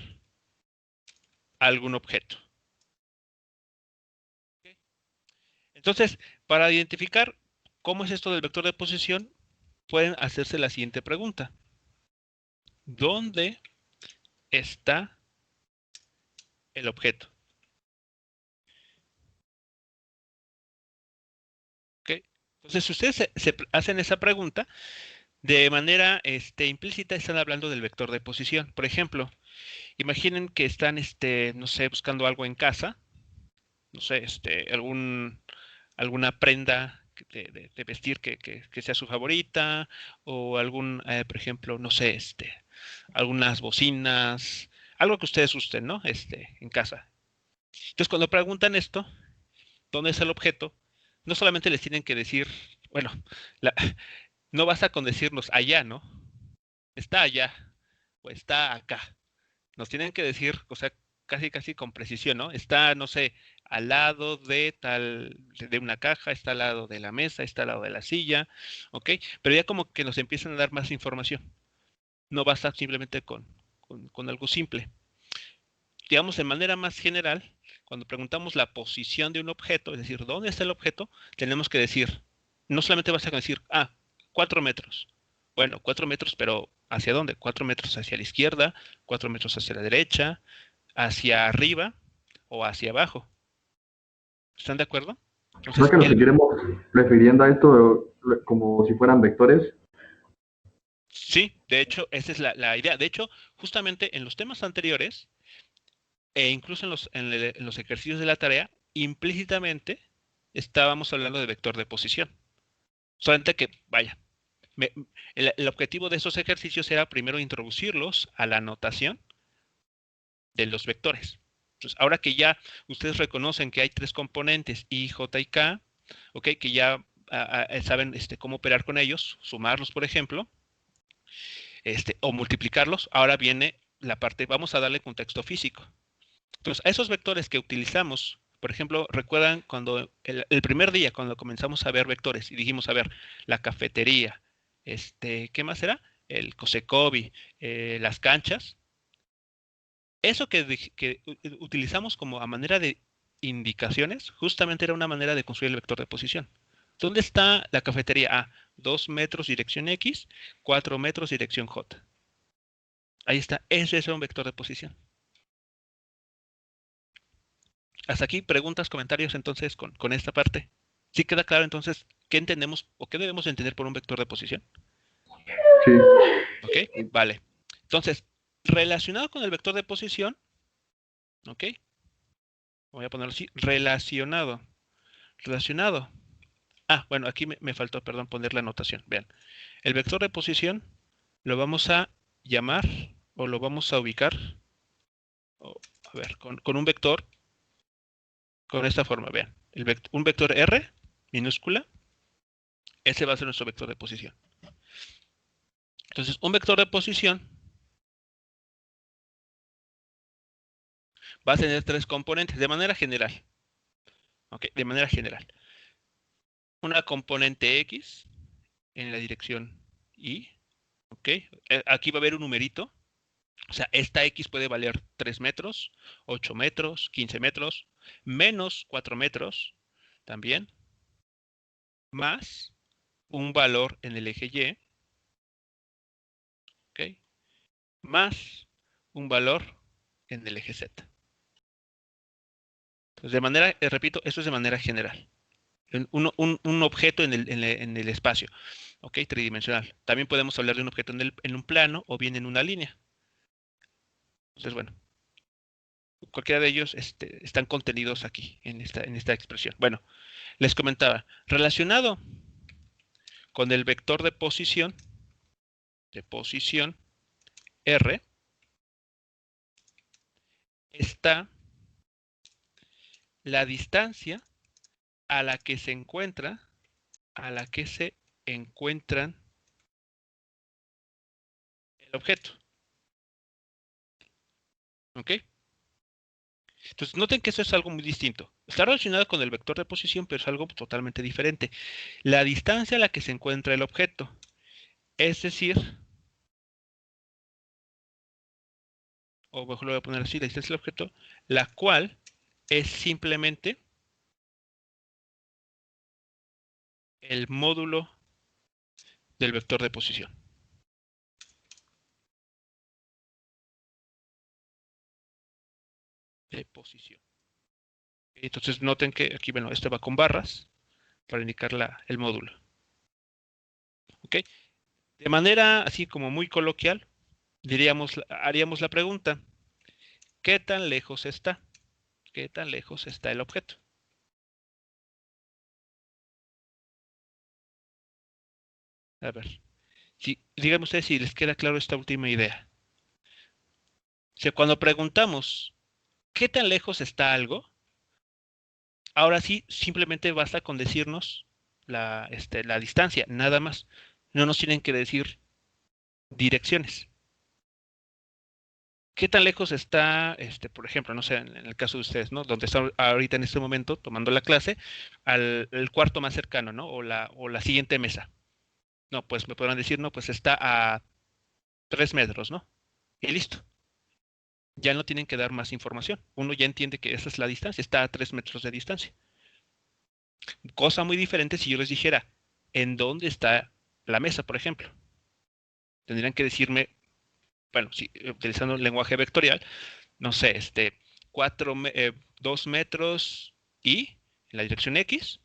algún objeto. ¿Okay? Entonces, para identificar cómo es esto del vector de posición, pueden hacerse la siguiente pregunta. ¿Dónde está el objeto? ¿Okay? Entonces, si ustedes se hacen esa pregunta, de manera implícita están hablando del vector de posición. Por ejemplo, imaginen que están, no sé, buscando algo en casa, no sé, alguna prenda de vestir que sea su favorita, o por ejemplo, no sé, algunas bocinas, algo que ustedes usen, ¿no? En casa. Entonces, cuando preguntan esto, ¿dónde es el objeto? No solamente les tienen que decir, bueno, no basta con decirnos allá, ¿no? Está allá, o está acá. Nos tienen que decir, o sea, casi con precisión, ¿no? Está, no sé, al lado de una caja, está al lado de la mesa, está al lado de la silla, ¿ok? Pero ya como que nos empiezan a dar más información. No basta simplemente con algo simple. Digamos, de manera más general, cuando preguntamos la posición de un objeto, es decir, ¿dónde está el objeto? Tenemos que decir, no solamente basta con decir, 4 metros. Bueno, 4 metros, pero ¿hacia dónde? 4 metros hacia la izquierda, 4 metros hacia la derecha, hacia arriba o hacia abajo. ¿Están de acuerdo? Entonces, ¿No que nos seguiremos refiriendo a esto como si fueran vectores? Sí, de hecho, esa es la idea. De hecho, justamente en los temas anteriores, e incluso en los ejercicios de la tarea, implícitamente estábamos hablando de vector de posición. Solamente que, vaya, el objetivo de esos ejercicios era primero introducirlos a la notación de los vectores. Entonces, ahora que ya ustedes reconocen que hay 3 componentes, I, J y K, ¿ok? Que ya saben cómo operar con ellos, sumarlos, por ejemplo, o multiplicarlos, ahora viene la parte, vamos a darle contexto físico. Entonces, a esos vectores que utilizamos, por ejemplo, recuerdan cuando el primer día, cuando comenzamos a ver vectores y dijimos, a ver, la cafetería, ¿qué más era? El Cosecovi, las canchas. Eso que utilizamos como a manera de indicaciones, justamente era una manera de construir el vector de posición. ¿Dónde está la cafetería? 2 metros dirección X, 4 metros dirección J. Ahí está, ese es un vector de posición. Hasta aquí, preguntas, comentarios entonces con esta parte. ¿Sí queda claro entonces qué entendemos o qué debemos entender por un vector de posición? Sí. Ok, vale. Entonces, relacionado con el vector de posición, ok, voy a ponerlo así, relacionado. Bueno, aquí me faltó, perdón, poner la anotación. Vean, el vector de posición lo vamos a llamar o lo vamos a ubicar, a ver, con un vector, con esta forma, vean. Un vector R, minúscula, ese va a ser nuestro vector de posición. Entonces, un vector de posición va a tener 3 componentes de manera general. Ok, de manera general. Una componente X en la dirección Y. Ok, aquí va a haber un numerito. O sea, esta X puede valer 3 metros, 8 metros, 15 metros, menos 4 metros también, más un valor en el eje Y, ¿ok? Más un valor en el eje Z. Entonces, de manera, repito, esto es de manera general. Un objeto en el espacio, ¿ok? Tridimensional. También podemos hablar de un objeto en un plano o bien en una línea. Entonces, bueno, cualquiera de ellos están contenidos aquí, en esta expresión. Bueno, les comentaba, relacionado con el vector de posición R, está la distancia a la que se encuentran el objeto. ¿Ok? Entonces, noten que eso es algo muy distinto. Está relacionado con el vector de posición, pero es algo totalmente diferente. La distancia a la que se encuentra el objeto. Es decir, o mejor lo voy a poner así, la distancia del objeto, la cual es simplemente el módulo del vector de posición. De posición. Entonces noten que aquí, bueno, este va con barras para indicar el módulo. ¿Ok? De manera así como muy coloquial, haríamos la pregunta, ¿qué tan lejos está? ¿Qué tan lejos está el objeto? A ver, díganme ustedes si les queda claro esta última idea. O sea, cuando preguntamos, ¿qué tan lejos está algo? Ahora sí, simplemente basta con decirnos la distancia, nada más. No nos tienen que decir direcciones. ¿Qué tan lejos está, por ejemplo, no sé, en el caso de ustedes, ¿no? Donde están ahorita en este momento tomando la clase, al cuarto más cercano, ¿no? O la siguiente mesa. No, pues me podrán decir, no, pues está a 3 metros, ¿no? Y listo. Ya no tienen que dar más información. Uno ya entiende que esa es la distancia, está a 3 metros de distancia. Cosa muy diferente si yo les dijera, ¿en dónde está la mesa, por ejemplo? Tendrían que decirme, bueno, si utilizando el lenguaje vectorial, no sé, 2 metros y en la dirección X,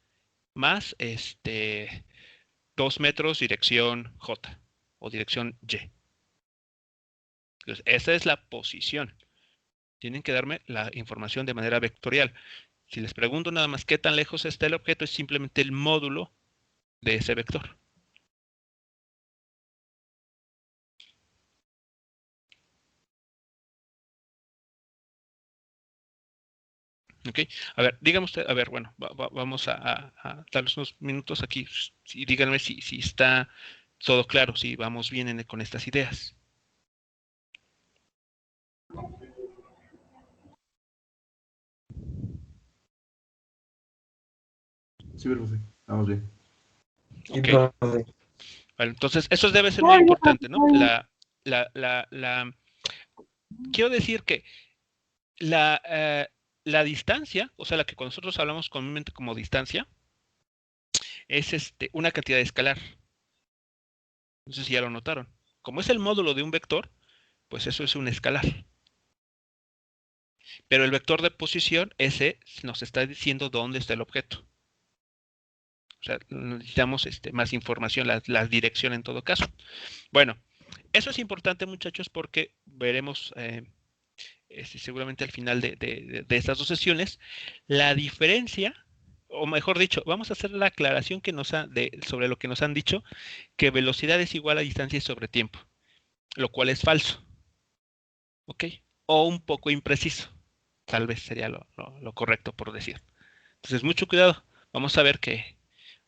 más 2 metros dirección J o dirección Y. Entonces, esa es la posición. Tienen que darme la información de manera vectorial. Si les pregunto nada más qué tan lejos está el objeto, es simplemente el módulo de ese vector. ¿Ok? A ver, dígame usted, a ver, bueno, vamos a darles unos minutos aquí y díganme si Todo claro, si vamos bien con estas ideas. Sí, profe. Vamos bien. Ok. Vale, entonces, eso debe ser muy importante, ¿no? Quiero decir que la distancia, o sea, la que nosotros hablamos comúnmente como distancia, es una cantidad escalar. No sé si ya lo notaron. Como es el módulo de un vector, pues eso es un escalar. Pero el vector de posición, ese nos está diciendo dónde está el objeto. O sea, necesitamos más información, la dirección en todo caso. Bueno, eso es importante, muchachos, porque veremos seguramente al final de estas dos sesiones la diferencia, o mejor dicho, vamos a hacer la aclaración que sobre lo que nos han dicho, que velocidad es igual a distancia sobre tiempo, lo cual es falso. ¿Ok? O un poco impreciso. Tal vez sería lo correcto por decir. Entonces, mucho cuidado. Vamos a ver que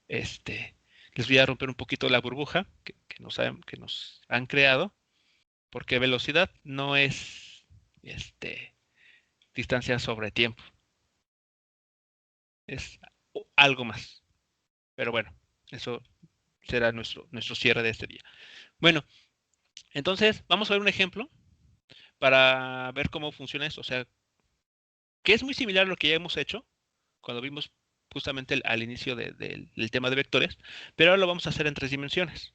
les voy a romper un poquito la burbuja que nos han creado, porque velocidad no es distancia sobre tiempo. Es algo más. Pero bueno, eso será nuestro cierre de este día. Bueno, entonces vamos a ver un ejemplo para ver cómo funciona esto. O sea, que es muy similar a lo que ya hemos hecho cuando vimos justamente al inicio del tema de vectores, pero ahora lo vamos a hacer en 3 dimensiones.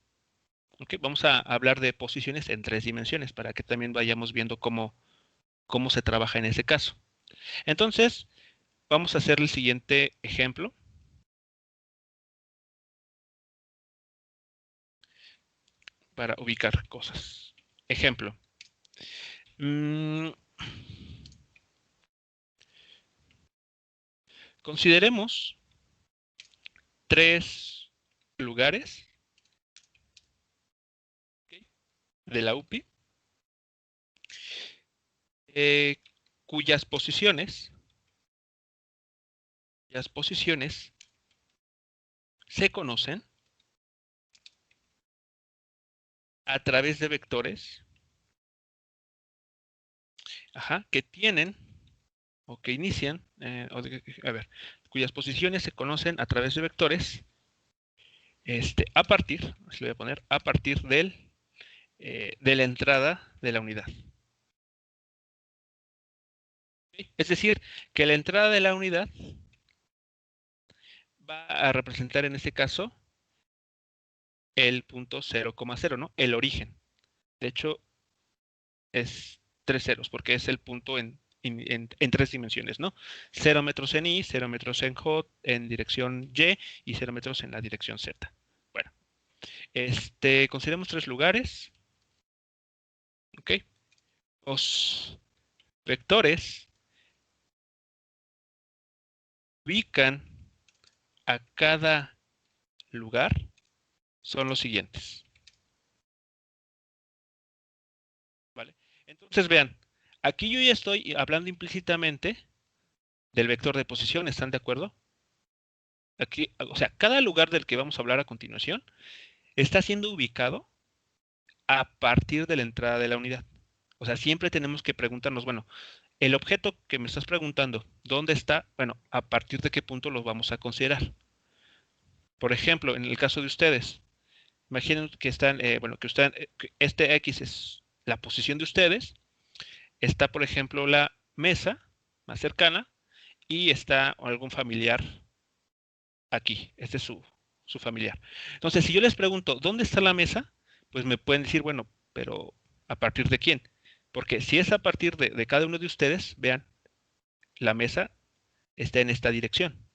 ¿Okay? Vamos a hablar de posiciones en 3 dimensiones para que también vayamos viendo cómo se trabaja en ese caso. Entonces, vamos a hacer el siguiente ejemplo. Para ubicar cosas. Ejemplo. Consideremos 3 lugares de la UPI cuyas posiciones se conocen a través de vectores que tienen o que inician, cuyas posiciones se conocen a través de vectores a partir, así lo voy a poner, a partir de la entrada de la unidad. Es decir, que la entrada de la unidad va a representar en este caso el punto 0,0, ¿no? El origen. De hecho, es 3 ceros, porque es el punto en 3 dimensiones, ¿no? 0 metros en Y, 0 metros en J, en dirección Y, y 0 metros en la dirección Z. Bueno, consideremos 3 lugares. ¿Ok? Los vectores ubican a cada lugar son los siguientes. ¿Vale? Entonces vean, aquí yo ya estoy hablando implícitamente del vector de posición, ¿están de acuerdo? Aquí, o sea, cada lugar del que vamos a hablar a continuación está siendo ubicado a partir de la entrada de la unidad. O sea, siempre tenemos que preguntarnos, bueno, el objeto que me estás preguntando, ¿dónde está? Bueno, ¿a partir de qué punto lo vamos a considerar? Por ejemplo, en el caso de ustedes, imaginen que están, que este X es la posición de ustedes, está, por ejemplo, la mesa más cercana y está algún familiar aquí. Este es su familiar. Entonces, si yo les pregunto, ¿dónde está la mesa? Pues me pueden decir, bueno, pero ¿a partir de quién? Porque si es a partir de cada uno de ustedes, vean, la mesa está en esta dirección.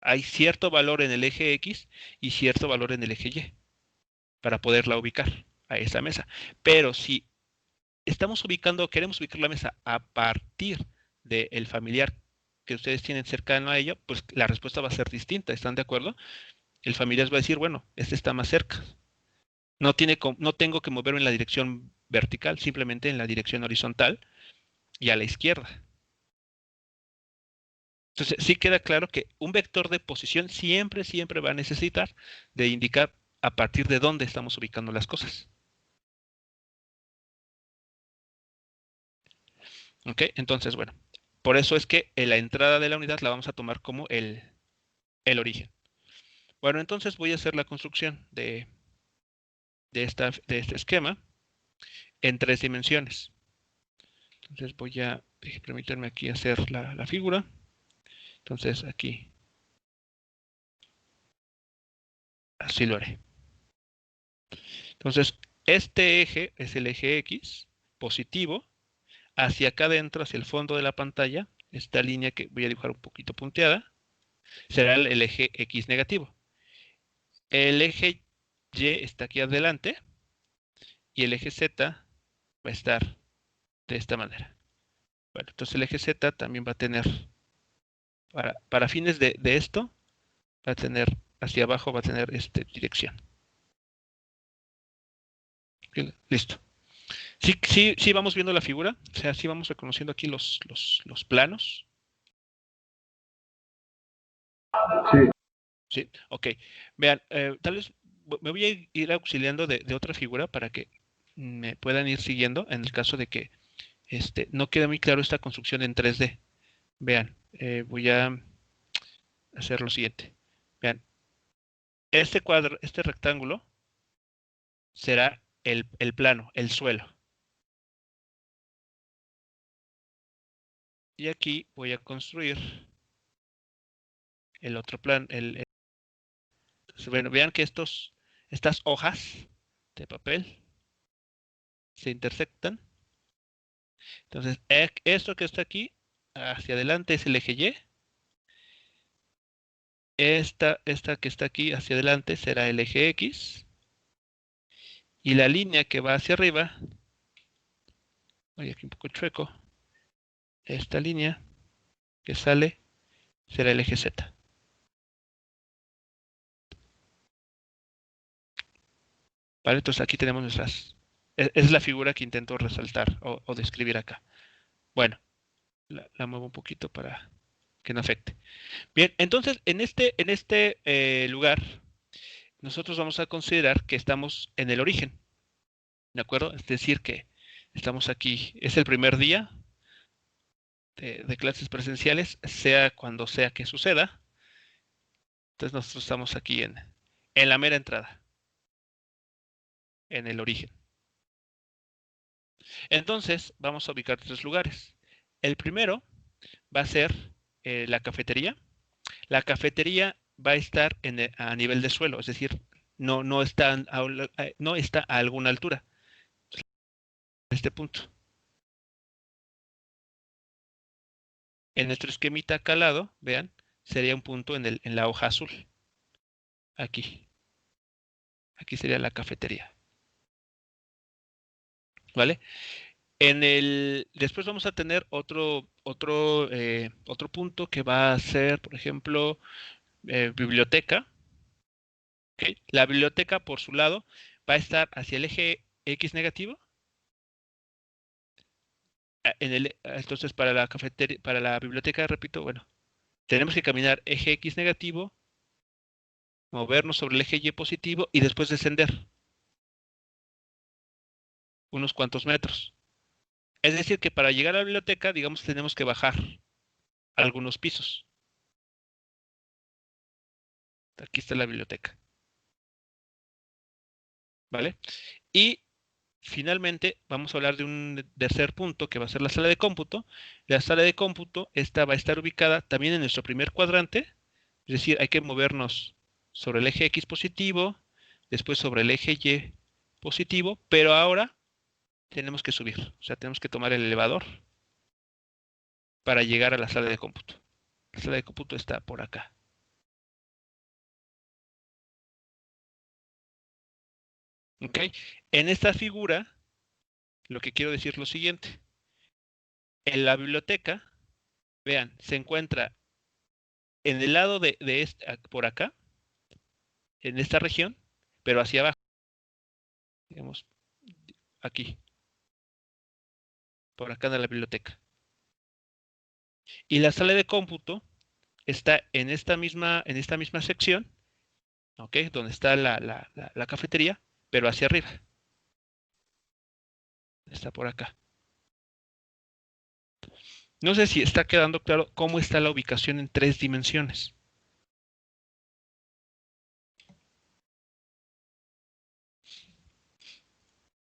Hay cierto valor en el eje X y cierto valor en el eje Y para poderla ubicar a esa mesa. Pero si queremos ubicar la mesa a partir del familiar que ustedes tienen cercano a ella, pues la respuesta va a ser distinta. ¿Están de acuerdo? El familiar va a decir, bueno, este está más cerca. No tengo que moverme en la dirección vertical, simplemente en la dirección horizontal y a la izquierda. Entonces, sí queda claro que un vector de posición siempre va a necesitar de indicar a partir de dónde estamos ubicando las cosas. ¿Ok? Entonces, bueno, por eso es que la entrada de la unidad la vamos a tomar como el origen. Bueno, entonces voy a hacer la construcción de este esquema en 3 dimensiones. Entonces voy a permitirme aquí hacer la figura. Entonces aquí, así lo haré. Entonces, este eje es el eje X positivo. Hacia acá adentro, hacia el fondo de la pantalla, esta línea que voy a dibujar un poquito punteada, será el eje X negativo. El eje Y está aquí adelante y el eje Z va a estar de esta manera. Bueno, entonces el eje Z también va a tener, para fines de esto, va a tener, hacia abajo va a tener dirección. Listo. Sí vamos viendo la figura, o sea, sí vamos reconociendo aquí los planos. Sí. Sí, ok. Vean, tal vez me voy a ir auxiliando de otra figura para que me puedan ir siguiendo en el caso de que no quede muy claro esta construcción en 3D. Vean, voy a hacer lo siguiente. Vean, este rectángulo será el plano, el suelo. Y aquí voy a construir el otro plano. Bueno, vean que estas hojas de papel se intersectan. Entonces, esto que está aquí, hacia adelante es el eje Y. Esta que está aquí hacia adelante será el eje X. Y la línea que va hacia arriba, voy aquí un poco chueco, esta línea que sale será el eje Z. ¿Vale? Entonces aquí tenemos nuestras... Es la figura que intento resaltar o describir acá. Bueno, la muevo un poquito para que no afecte. Bien, entonces en este lugar nosotros vamos a considerar que estamos en el origen. ¿De acuerdo? Es decir, que estamos aquí, es el primer día de clases presenciales, sea cuando sea que suceda. Entonces nosotros estamos aquí en la mera entrada, en el origen. Entonces vamos a ubicar 3 lugares. El primero va a ser la cafetería. La cafetería va a estar a nivel de suelo, es decir, no está a alguna altura. Este punto. En nuestro esquemita acá al lado, vean, sería un punto en la hoja azul. Aquí. Aquí sería la cafetería. ¿Vale? Después vamos a tener otro punto que va a ser, por ejemplo, biblioteca. ¿Okay? La biblioteca, por su lado, va a estar hacia el eje X negativo. Entonces, para la cafetería, para la biblioteca, repito, bueno, tenemos que caminar eje X negativo, movernos sobre el eje Y positivo y después descender unos cuantos metros. Es decir, que para llegar a la biblioteca, digamos, tenemos que bajar algunos pisos. Aquí está la biblioteca. ¿Vale? Y finalmente vamos a hablar de un tercer punto que va a ser la sala de cómputo. La sala de cómputo, esta va a estar ubicada también en nuestro primer cuadrante. Es decir, hay que movernos sobre el eje X positivo, después sobre el eje Y positivo, pero ahora tenemos que subir. O sea, tenemos que tomar el elevador para llegar a la sala de cómputo. La sala de cómputo está por acá. ¿Ok? En esta figura, lo que quiero decir es lo siguiente. En la biblioteca, vean, se encuentra en el lado por acá, en esta región, pero hacia abajo. Digamos, aquí. Por acá en la biblioteca. Y la sala de cómputo está en esta misma sección, ¿ok? Donde está la cafetería, pero hacia arriba. Está por acá. No sé si está quedando claro cómo está la ubicación en 3 dimensiones.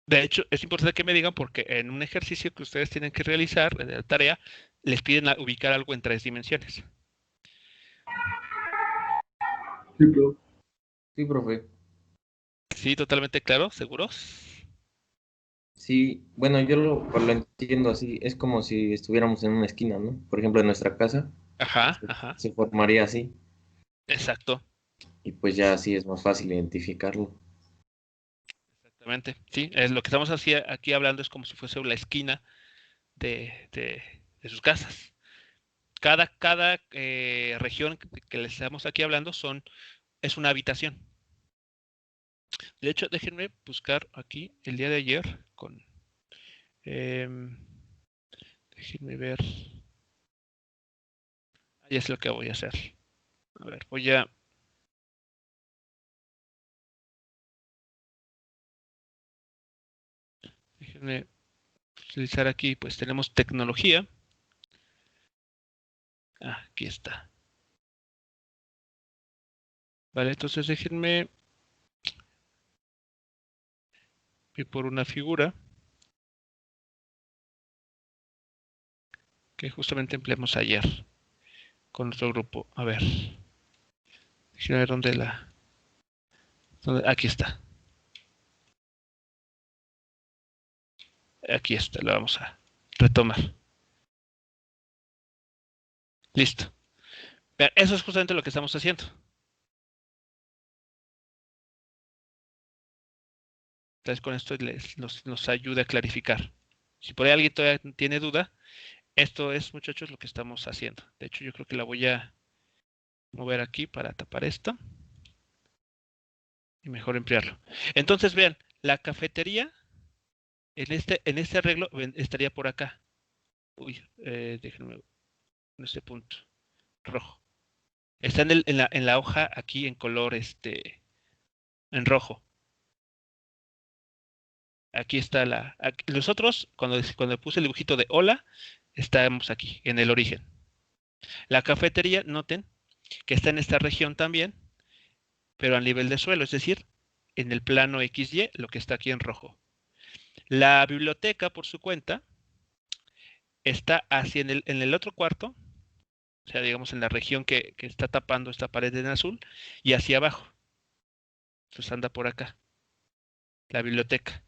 De hecho, es importante que me digan porque en un ejercicio que ustedes tienen que realizar, en la tarea, les piden ubicar algo en 3 dimensiones. Sí, pero Sí, profe. Sí, totalmente claro, ¿seguros? Sí, bueno, lo entiendo así. Es como si estuviéramos en una esquina, ¿no? Por ejemplo, en nuestra casa Ajá, ajá, se formaría así exacto, y pues ya así es más fácil identificarlo. exactamente. Sí, es lo que estamos aquí hablando es como si fuese la esquina de sus casas. Cada región que les estamos aquí hablando es una habitación. De hecho, déjenme buscar aquí el día de ayer con... déjenme ver. Ahí es lo que voy a hacer. A ver, voy a... Déjenme utilizar aquí, pues tenemos tecnología. Ah, aquí está. Vale, entonces déjenme ir por una figura que justamente empleamos ayer con otro grupo. A ver. Déjenme ver aquí está. Aquí está, lo vamos a retomar. Listo. Vean, eso es justamente lo que estamos haciendo. Entonces con esto nos ayuda a clarificar. Si por ahí alguien todavía tiene duda, esto es, muchachos, lo que estamos haciendo. De hecho, yo creo que la voy a mover aquí para tapar esto. Y mejor emplearlo. Entonces, vean, la cafetería en este arreglo estaría por acá. Uy, déjenme en este punto rojo. Está en la hoja aquí en color en rojo. Aquí está los otros, cuando puse el dibujito de hola, estamos aquí, en el origen. La cafetería, noten que está en esta región también, pero a nivel de suelo, es decir, en el plano XY, lo que está aquí en rojo. La biblioteca, por su cuenta, está hacia en el otro cuarto, o sea, digamos en la región que está tapando esta pared en azul, y hacia abajo. Entonces anda por acá, la biblioteca.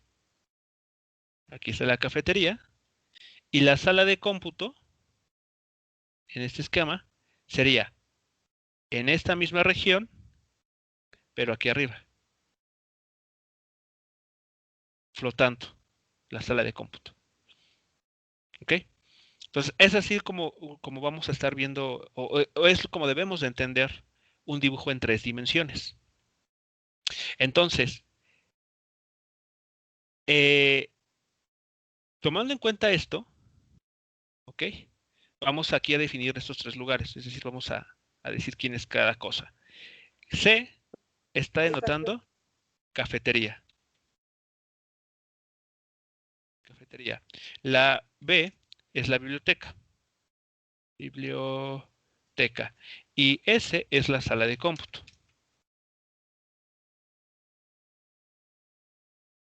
Aquí está la cafetería. Y la sala de cómputo, en este esquema, sería en esta misma región, pero aquí arriba, flotando la sala de cómputo. ¿Ok? Entonces, es así como vamos a estar viendo, o es como debemos de entender un dibujo en 3 dimensiones. Entonces, tomando en cuenta esto, ¿ok? Vamos aquí a definir estos 3 lugares, es decir, vamos a decir quién es cada cosa. C está denotando cafetería. Cafetería. La B es la biblioteca. Biblioteca. Y S es la sala de cómputo.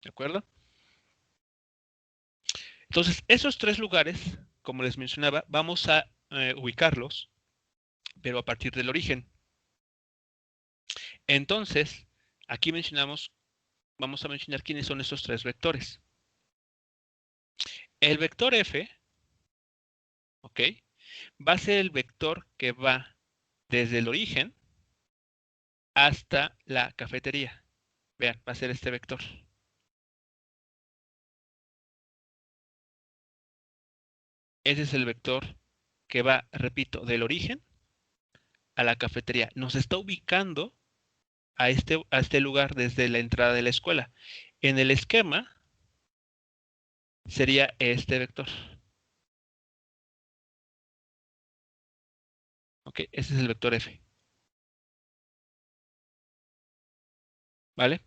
¿De acuerdo? Entonces, esos 3 lugares, como les mencionaba, vamos a ubicarlos, pero a partir del origen. Entonces, aquí vamos a mencionar quiénes son esos 3 vectores. El vector F, ¿ok? Va a ser el vector que va desde el origen hasta la cafetería. Vean, va a ser este vector. Ese es el vector que va, repito, del origen a la cafetería. Nos está ubicando a este lugar desde la entrada de la escuela. En el esquema sería este vector. ¿Ok? Ese es el vector F. ¿vale?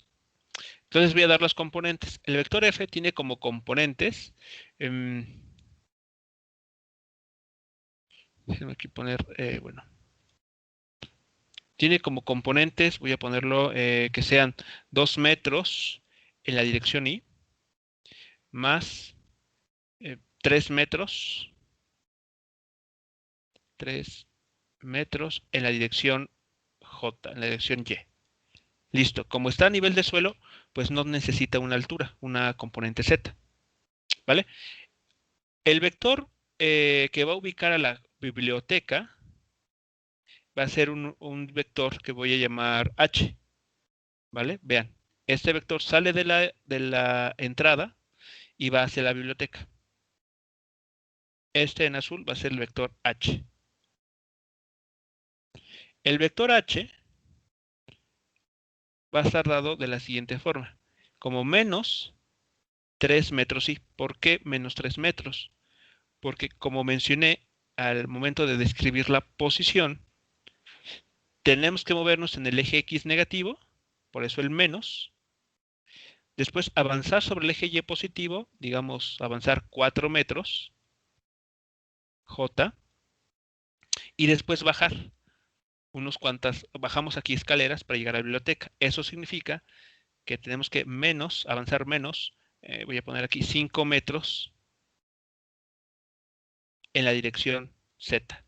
Entonces voy a dar los componentes. El vector F tiene como componentes, déjenme aquí poner, bueno, tiene como componentes, voy a ponerlo, que sean 2 metros en la dirección Y, más 3 metros, 3 metros en la dirección J, en la dirección Y. Listo, como está a nivel de suelo, pues no necesita una altura, una componente Z, ¿vale? El vector que va a ubicar a la biblioteca va a ser un vector que voy a llamar H, ¿vale? Vean, este vector sale de la entrada y va hacia la biblioteca. Este en azul va a ser el vector H. El vector H va a estar dado de la siguiente forma, como menos 3 metros y. ¿Por qué menos 3 metros? Porque como mencioné al momento de describir la posición, tenemos que movernos en el eje X negativo, por eso el menos. Después avanzar sobre el eje Y positivo, digamos avanzar 4 metros, J, y después bajar bajamos aquí escaleras para llegar a la biblioteca. Eso significa que tenemos que avanzar menos, voy a poner aquí 5 metros en la dirección Z.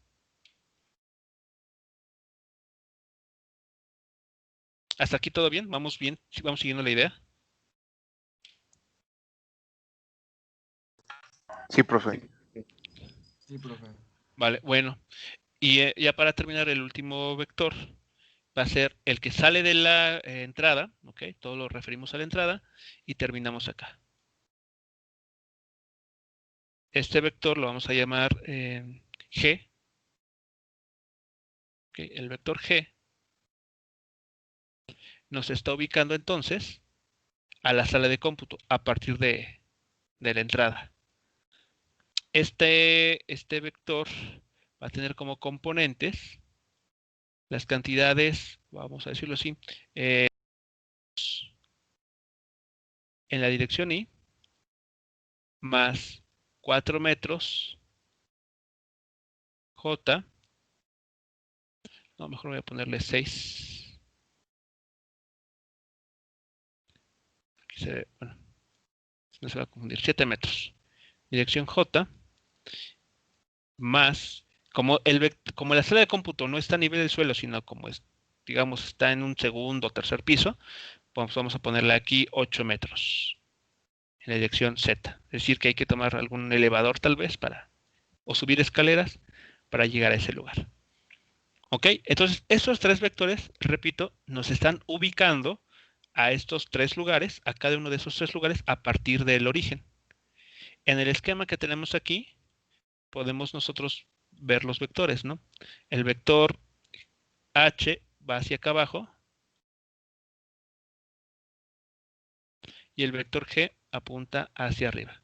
¿Hasta aquí todo bien? ¿Vamos bien? ¿Vamos siguiendo la idea? Sí, profe. Sí, profe. Vale, bueno. Y ya para terminar, el último vector va a ser el que sale de la entrada, ¿ok? Todo lo referimos a la entrada y terminamos acá. Este vector lo vamos a llamar G. Okay, el vector G nos está ubicando entonces a la sala de cómputo a partir de la entrada. Este vector va a tener como componentes las cantidades, vamos a decirlo así, en la dirección Y, más 4 metros J, no, mejor voy a ponerle 6. Aquí se ve, bueno, no se va a confundir, 7 metros. Dirección J, más, como la sala de cómputo no está a nivel del suelo, sino como es, digamos, está en un segundo o tercer piso, pues vamos a ponerle aquí 8 metros en la dirección Z. Es decir, que hay que tomar algún elevador tal vez o subir escaleras para llegar a ese lugar. ¿Ok? Entonces, estos 3 vectores, repito, nos están ubicando a estos 3 lugares, a cada uno de esos 3 lugares a partir del origen. En el esquema que tenemos aquí, podemos nosotros ver los vectores, ¿no? El vector H va hacia acá abajo y el vector G apunta hacia arriba.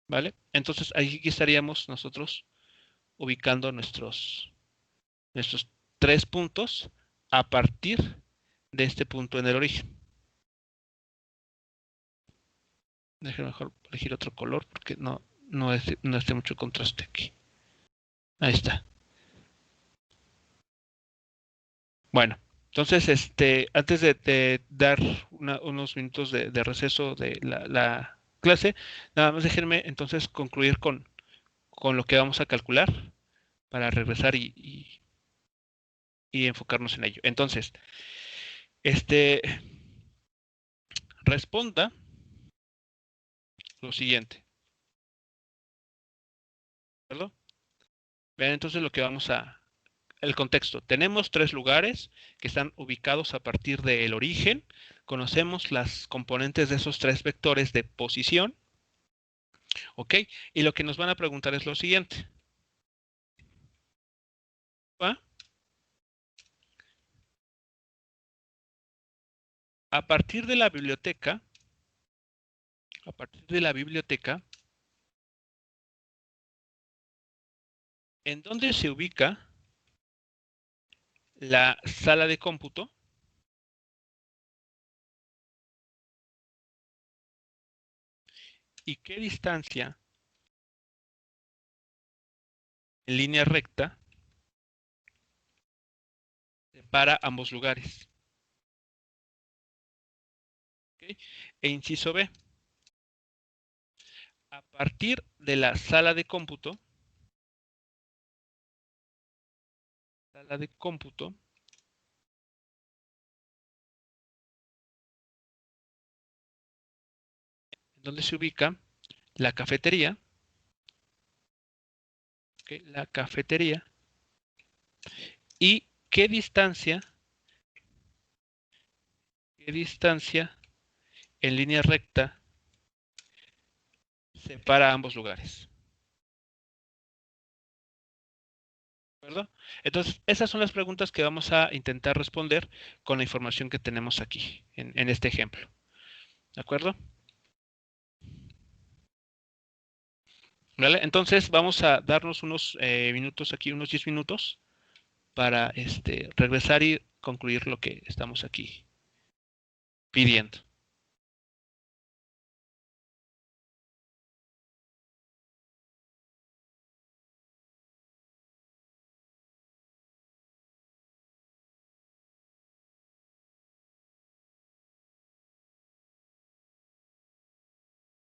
¿Vale? Entonces, aquí estaríamos nosotros ubicando nuestros 3 puntos a partir de este punto en el origen. Déjenme mejor elegir otro color porque no es de mucho contraste aquí. Ahí está. Bueno, entonces, antes de dar unos minutos de receso de la clase, nada más déjenme entonces concluir con lo que vamos a calcular para regresar y enfocarnos en ello. Entonces, responda lo siguiente. ¿De Vean entonces lo que el contexto. Tenemos 3 lugares que están ubicados a partir del origen. Conocemos las componentes de esos 3 vectores de posición. ¿Ok? Y lo que nos van a preguntar es lo siguiente. ¿Va? A partir de la biblioteca, ¿en dónde se ubica la sala de cómputo y qué distancia en línea recta separa ambos lugares. ¿Okay? E inciso B. A partir de la sala de cómputo, donde se ubica la cafetería, ¿okay? La cafetería, y qué distancia en línea recta separa ambos lugares. ¿De acuerdo? Entonces, esas son las preguntas que vamos a intentar responder con la información que tenemos aquí, en este ejemplo. ¿De acuerdo? ¿Vale? Entonces, vamos a darnos unos minutos aquí, unos 10 minutos, para regresar y concluir lo que estamos aquí pidiendo.